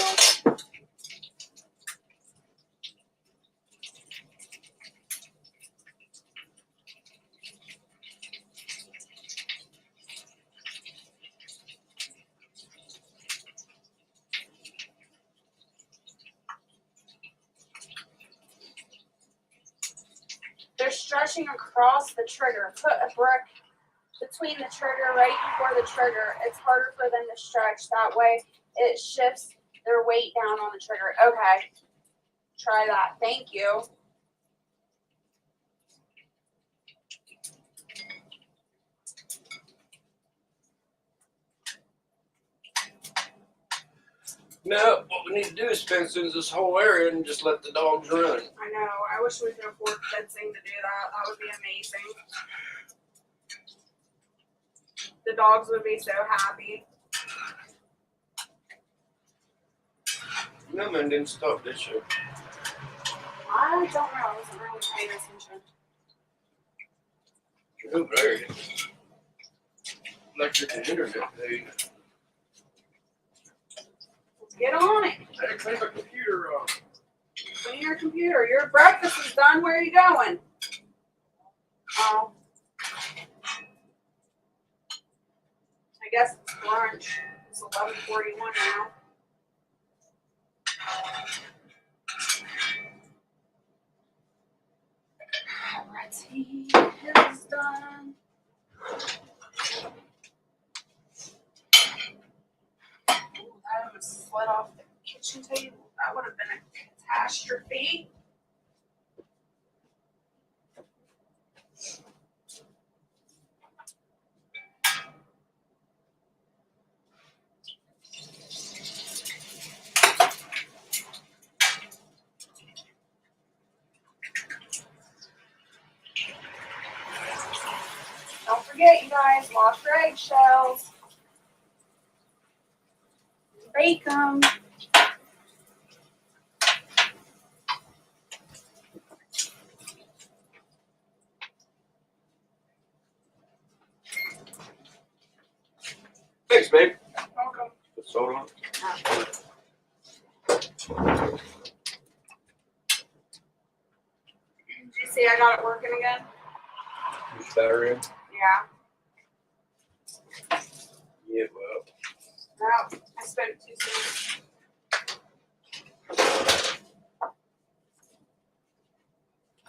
They're stretching across the trigger. Put a brick between the trigger right before the trigger. It's harder for them to stretch. That way it shifts their weight down on the trigger. Okay. Try that. Thank you. No, what we need to do is fence in this whole area and just let the dogs run. I know. I wish we could afford fencing to do that. That would be amazing. The dogs would be so happy. No, man, didn't stop this year. I don't know. I wasn't really paying attention. Oh, there. Electric and internet, hey. Get on it. I had to clean my computer off. Clean your computer. Your breakfast is done. Where are you going? Oh. I guess it's lunch. It's 11:41 now. Tea is done. Ooh, that almost slid off the kitchen table. That would have been a catastrophe. Don't forget, you guys, wash your eggshells. Bake them. Thanks, babe. Welcome. Put salt on. Did you see I got it working again? Push battery in. Yeah. Yeah, well. No, I spoke too soon.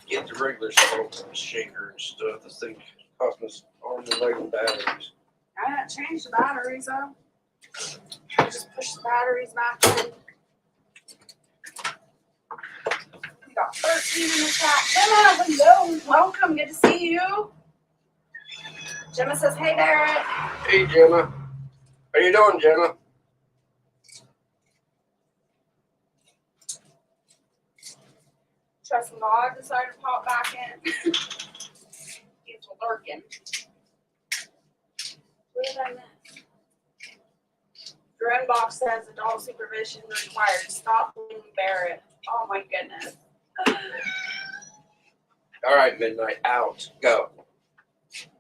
Get the regular salt shaker and stuff. This thing cost us arms and legs and batteries. I didn't change the batteries though. I just push the batteries back in. We got 13 in the chat. Gemma, hello. Welcome. Good to see you. Gemma says, hey there. Hey, Gemma. How you doing, Gemma? Trust God decided to pop back in. He's lurking. What did I miss? Your inbox says adult supervision required. Stop blaming Barrett. Oh my goodness. All right, midnight out. Go.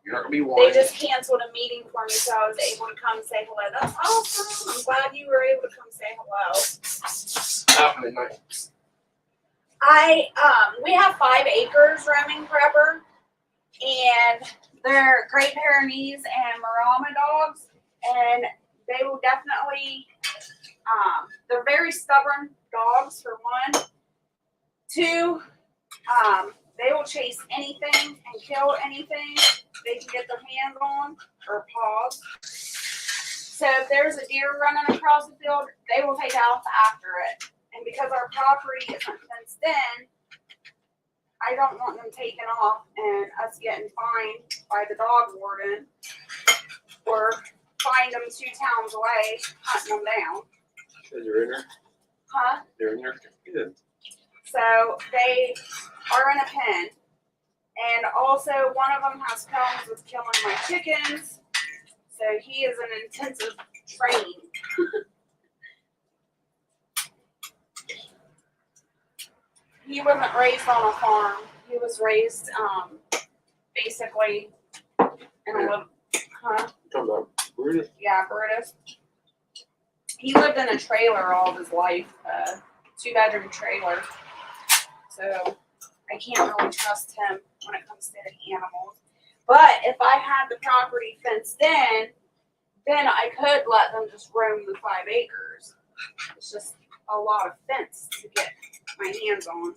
You're not gonna be They whining. just canceled a meeting for me, so I was able to come say hello. That's awesome. I'm glad you were able to come say hello. Out midnight. We have 5 acres roaming prepper, and they're Great Pyrenees and Marama dogs. and they will definitely, they're very stubborn dogs for one. Two, they will chase anything and kill anything they can get their hands on or paws. So if there's a deer running across the field, they will take off after it. And because our property isn't fenced in, I don't want them taken off and us getting fined by the dog warden or find them 2 towns away, hunting them down. So they're in there? Huh? They're in there? Good. So they are in a pen. And also one of them has problems with killing my chickens. So he is in intensive training. He wasn't raised on a farm. He was raised basically in a little, huh? Talking about Brutus? Yeah, Brutus. He lived in a trailer all of his life, 2-bedroom trailer. So I can't really trust him when it comes to the animals. But if I had the property fenced in, then I could let them just roam the 5 acres. It's just a lot of fence to get my hands on.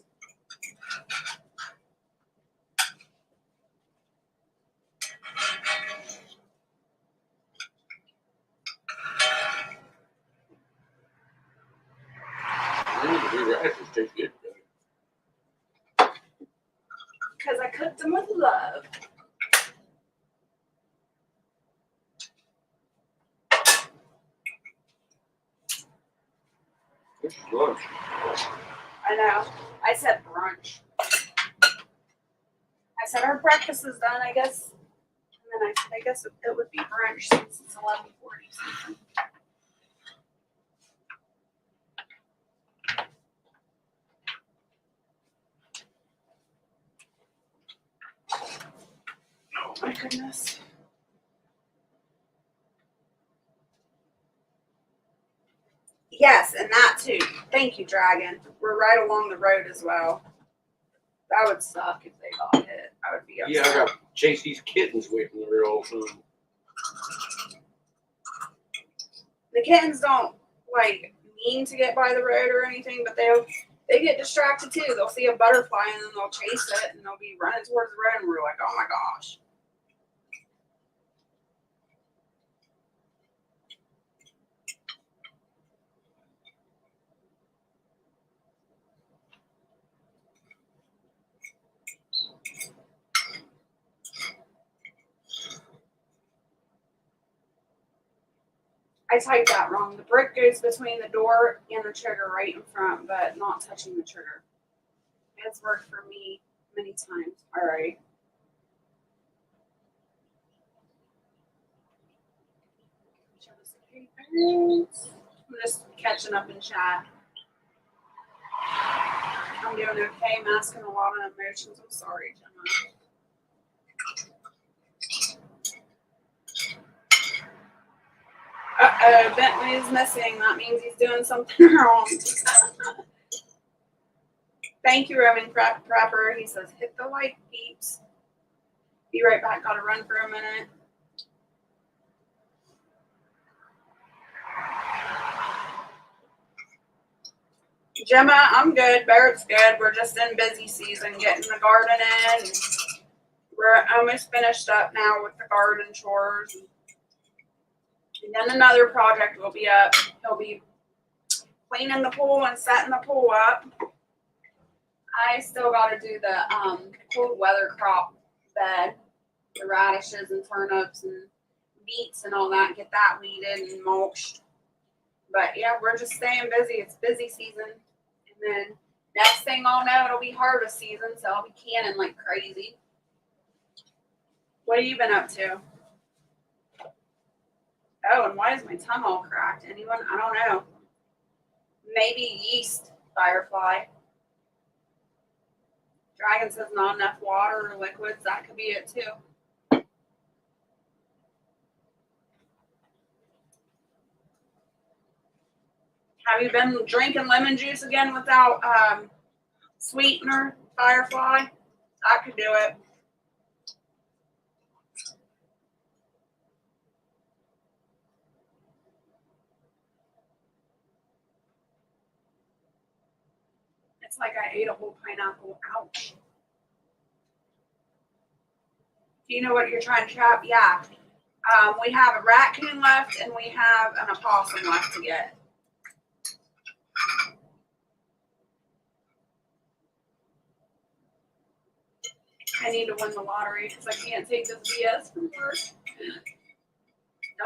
The radishes taste good. Because I cooked them with love. This is lunch. I know. I said brunch. I said our breakfast is done, I guess. And then I guess it would be brunch since it's 11:40 something. Oh my goodness. Yes, and that too. Thank you, Dragon. We're right along the road as well. That would suck if they got hit. I would be upset. Yeah, I got to chase these kittens away from the real soon. The kittens don't like mean to get by the road or anything, but they get distracted too. They'll see a butterfly and then they'll chase it and they'll be running towards the road and we're like, oh my gosh. I typed that wrong. The brick goes between the door and the trigger right in front, but not touching the trigger. It's worked for me many times. All right. I'm just catching up in chat. I'm doing okay, masking a lot of emotions. I'm sorry, Gemma. Uh-oh, Bentley's missing. That means he's doing something wrong. Thank you, Roman Prepper. He says, hit the like, peeps. Be right back. Gotta run for a minute. Gemma, I'm good. Barrett's good. We're just in busy season, getting the garden in. We're almost finished up now with the garden chores. And then another project will be up. He'll be cleaning the pool and setting the pool up. I still got to do the cold weather crop bed, the radishes and turnips and beets and all that. Get that weeded and mulched. But yeah, we're just staying busy. It's busy season. And then next thing I'll know, it'll be harvest season, so I'll be canning like crazy. What have you been up to? Oh, and why is my tongue all cracked? Anyone? I don't know. Maybe yeast, Firefly. Dragon says not enough water or liquids. That could be it too. Have you been drinking lemon juice again without sweetener, Firefly? I could do it. It's like I ate a whole pineapple. Ouch. Do you know what you're trying to trap? Yeah. We have a raccoon left and we have an opossum left to get. I need to win the lottery because I can't take this BS from work.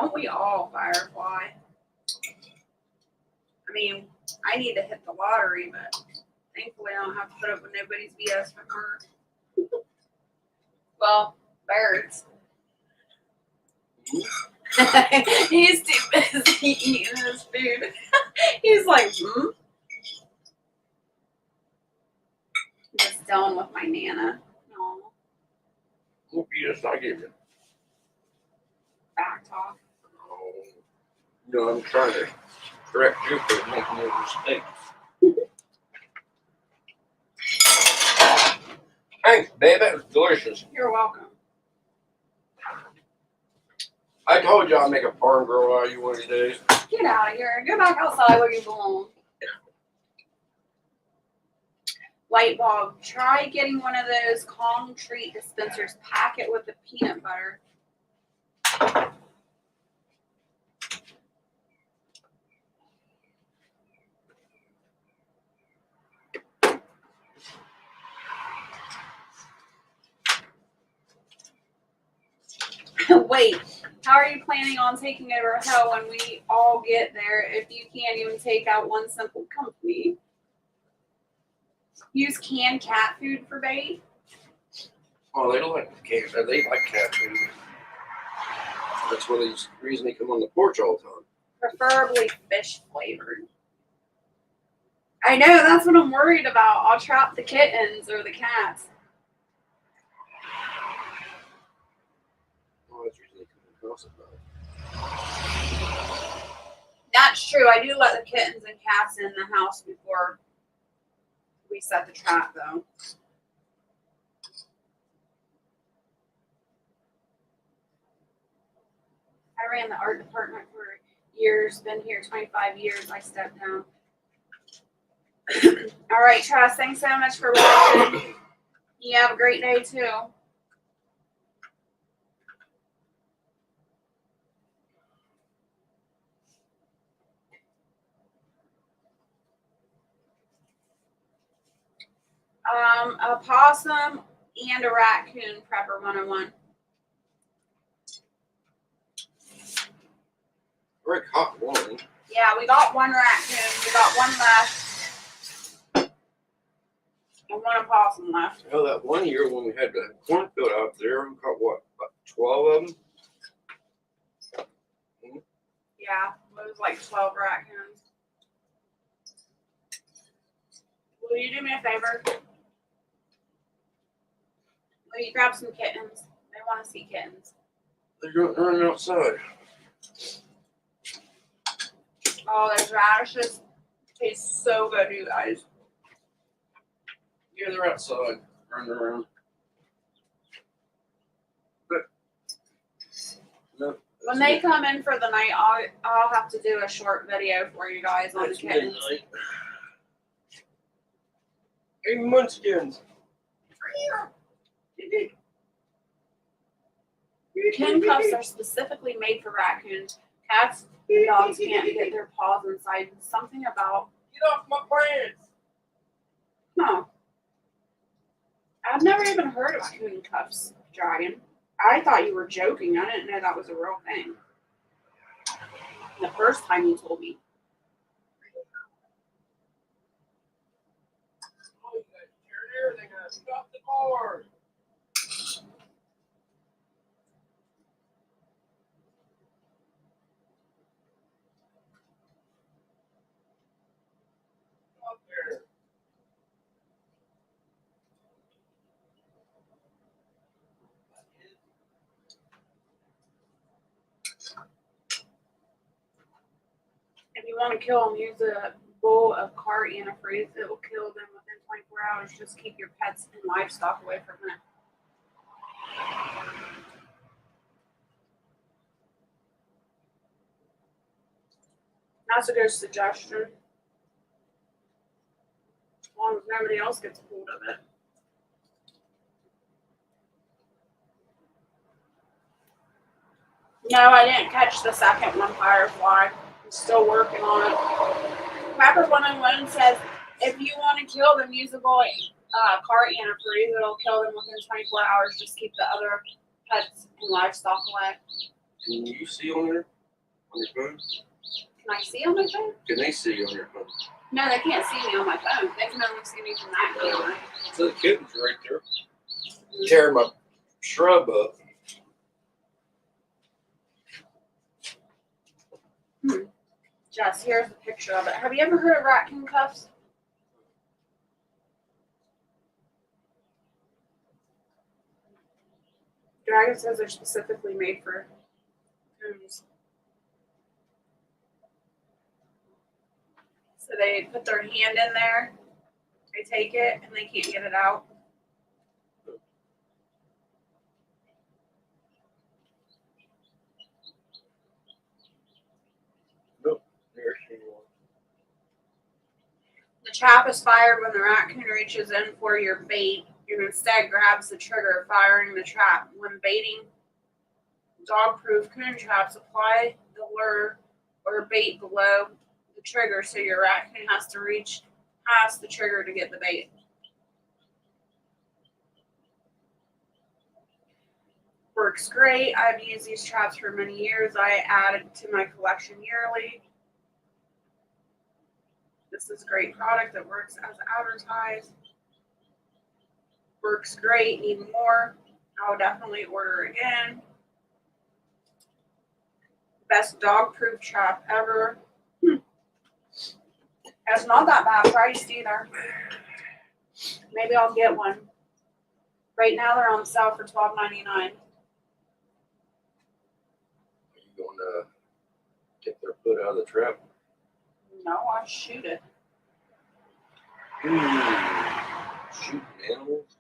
Don't we all, Firefly? I mean, I need to hit the lottery, but thankfully I don't have to put up with nobody's BS from work. Well, birds. He's too busy eating his food. He's like, Just done with my Nana. No. Whoop yes, I give you. Back talk. No, I'm trying to correct you for making a mistake. Thanks, babe. That was delicious. You're welcome. I told you I'd make a farm girl out of you one of these days. Get out of here. Go back outside where you belong. Light bulb. Try getting one of those Kong treat dispensers. Pack it with the peanut butter. Wait, how are you planning on taking over hell when we all get there if you can't even take out one simple company? Use canned cat food for bait? Oh, they don't like cat. They like cat food. That's one of the reasons they come on the porch all the time. Preferably fish flavored. I know, that's what I'm worried about. I'll trap the kittens or the cats. Oh, that's usually coming across about. That's true. I do let the kittens and cats in the house before we set the trap, though. I ran the art department for years, been here 25 years. I stepped down. All right, Tress, thanks so much for watching. You have a great day, too. A possum and a raccoon prepper 101. Very hot one. Yeah, we got one raccoon. We got one left. And one opossum left. Hell, that one year when we had the cornfield out there, we caught what, about 12 of them? Yeah, it was like 12 raccoons. Will you do me a favor? Will you grab some kittens? They want to see kittens. They're running outside. Oh, those radishes taste so good, you guys. Yeah, they're outside, running around. But no. When they come in for the night, I'll have to do a short video for you guys on the kittens. Midnight. Hey, munchkins. Ken cuffs are specifically made for raccoons. Cats and dogs can't get their paws inside. Something about... Get off my plants. No. I've never even heard of raccoon cuffs, Dragon. I thought you were joking. I didn't know that was a real thing. The first time you told me. Oh, you guys tearing everything up. Stop the board. Up there. If you want to kill them, use a bowl of car antifreeze. It will kill them within 24 hours. Just keep your pets and livestock away from it. That's a good suggestion. As long as nobody else gets hold of it. No, I didn't catch the second one, Firefly. I'm still working on it. Pepper 101 says, if you want to kill them, use a boy cart antifreeze. It'll kill them within 24 hours. Just keep the other pets and livestock away. Can you see on your phone? Can I see on my phone? Can they see on your phone? No, they can't see me on my phone. They can only see me from that camera. So the kitten's right there. Tear my shrub up. Jess, here's a picture of it. Have you ever heard of raccoon cuffs? Dragon says they're specifically made for coons. So they put their hand in there, they take it, and they can't get it out. Nope, never seen one. The trap is fired when the raccoon reaches in for your bait and instead grabs the trigger, firing the trap. When baiting dog-proof coon traps, apply the lure or bait below the trigger so your raccoon has to reach past the trigger to get the bait. Works great. I've used these traps for many years. I add it to my collection yearly. This is a great product that works as advertised. Works great. Need more? I'll definitely order again. Best dog-proof trap ever. It's not that bad priced either. Maybe I'll get one. Right now they're on sale for $12.99. Are you going to take their foot out of the trap? No, I shoot it. Shooting animals?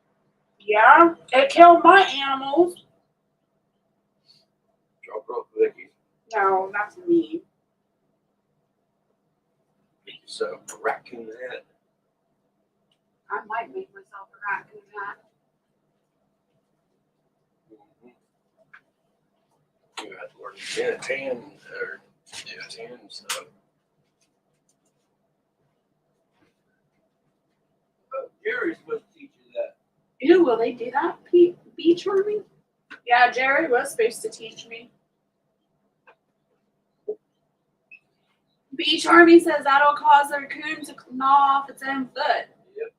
Yeah, it killed my animals. Drop it off Vicky. No, that's mean. Make yourself a raccoon hat. I might make myself a raccoon hat. You have to learn to get a tan or tan stuff. Oh, Jerry's supposed to teach you that. Ew, will they do that? Bee charming? Yeah, Jerry was supposed to teach me. Bee charming says that'll cause the raccoon to gnaw off its own foot. Yep.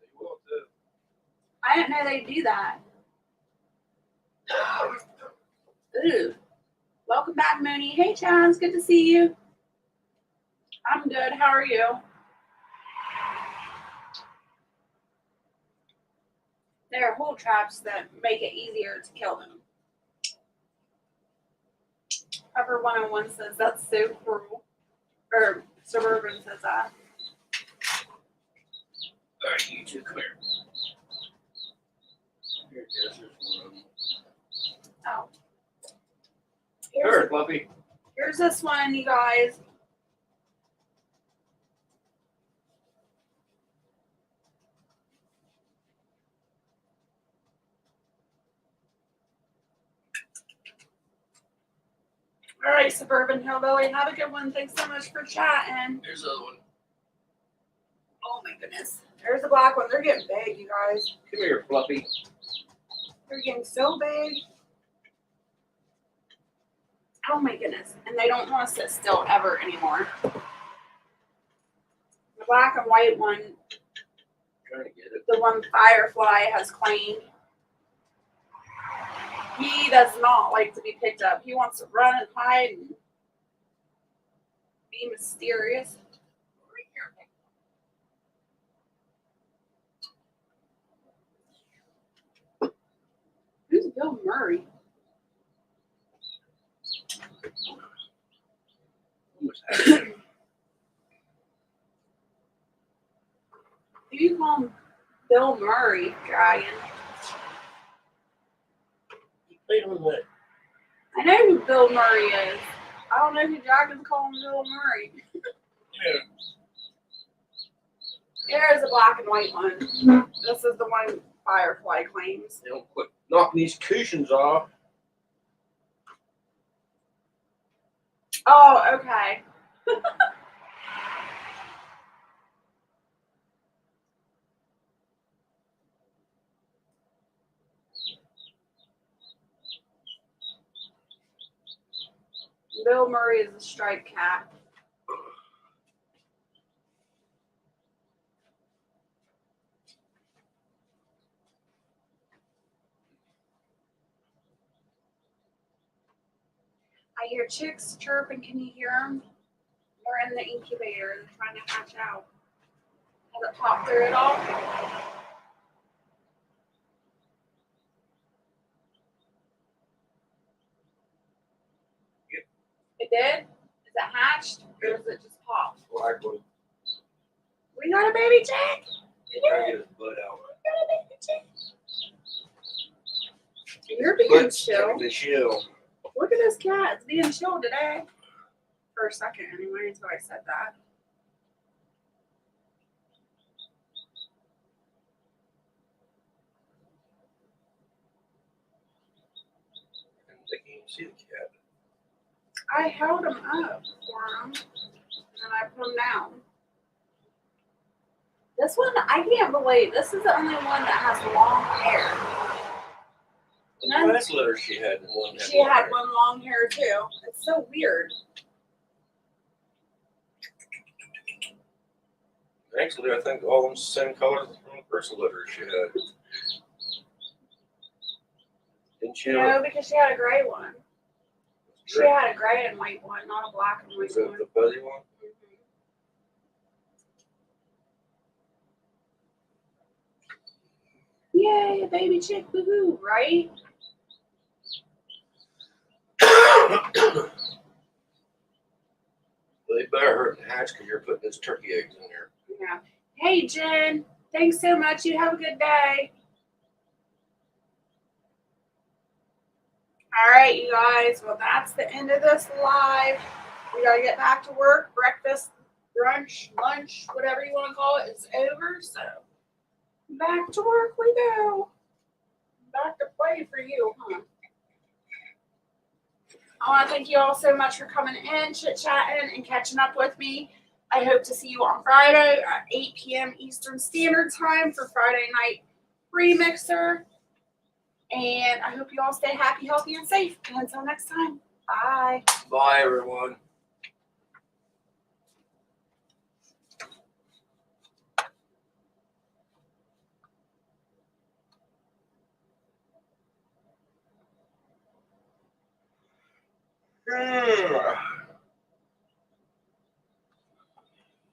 They will too. I didn't know they do that. Ooh. Welcome back, Mooney. Hey, Chaz. Good to see you. I'm good. How are you? There are hole traps that make it easier to kill them. Pepper 101 says that's so cruel. Or Suburban says that. All right, you two clear. Here it is. There's one of them. Oh. Sure, Fluffy. Here's this one, you guys. All right, Suburban Hillbilly. Have a good one. Thanks so much for chatting. Here's the other one. Oh, my goodness. There's the black one. They're getting big, you guys. Come here, Fluffy. They're getting so big. Oh, my goodness. And they don't want to sit still ever anymore. The black and white one, Trying to get it. the one Firefly has claimed, he does not like to be picked up. He wants to run and hide and be mysterious. Who's Bill Murray? Almost had it. Who do you call him? Bill Murray, Dragon. He played on that. I know who Bill Murray is. I don't know who Dragons call him Bill Murray. Yeah. There is a black and white one. This is the one Firefly claims. They don't quit knocking these cushions off. Oh, okay. Bill Murray is a striped cat. I hear chicks chirping. Can you hear them? They're in the incubator. They're trying to hatch out. Has it popped through at all? Yep. It did? Is it hatched or is it just popped? Black one. We got a baby chick. He's trying to get his butt out. We got a baby chick. You're being chill. The chill. Look at this cat. It's being chill today. For a second, anyway, until I said that. They can't see the cat. I held him up for him, and then I put him down. This one, I can't believe, this is the only one that has long hair. The last litter she had one. She had one long hair too. It's so weird. Actually, I think all of them the same color from the first litter she had. Didn't she? No, because she had a gray one. She had a gray and white one, not a black and white Is that one. the fuzzy one? Yay, a baby chick, woohoo, right? They better hurt and hatch because you're putting those turkey eggs in there. Yeah. Hey, Jen, thanks so much. You have a good day. All right, you guys. Well, that's the end of this live. We got to get back to work. Breakfast, brunch, lunch, whatever you want to call it, is over. So back to work we go. Back to play for you, huh? I want to thank you all so much for coming in, chit-chatting, and catching up with me. I hope to see you on Friday at 8 p.m. Eastern Standard Time for Friday Night Remixer. And I hope you all stay happy, healthy, and safe. And until next time, bye. Bye, everyone.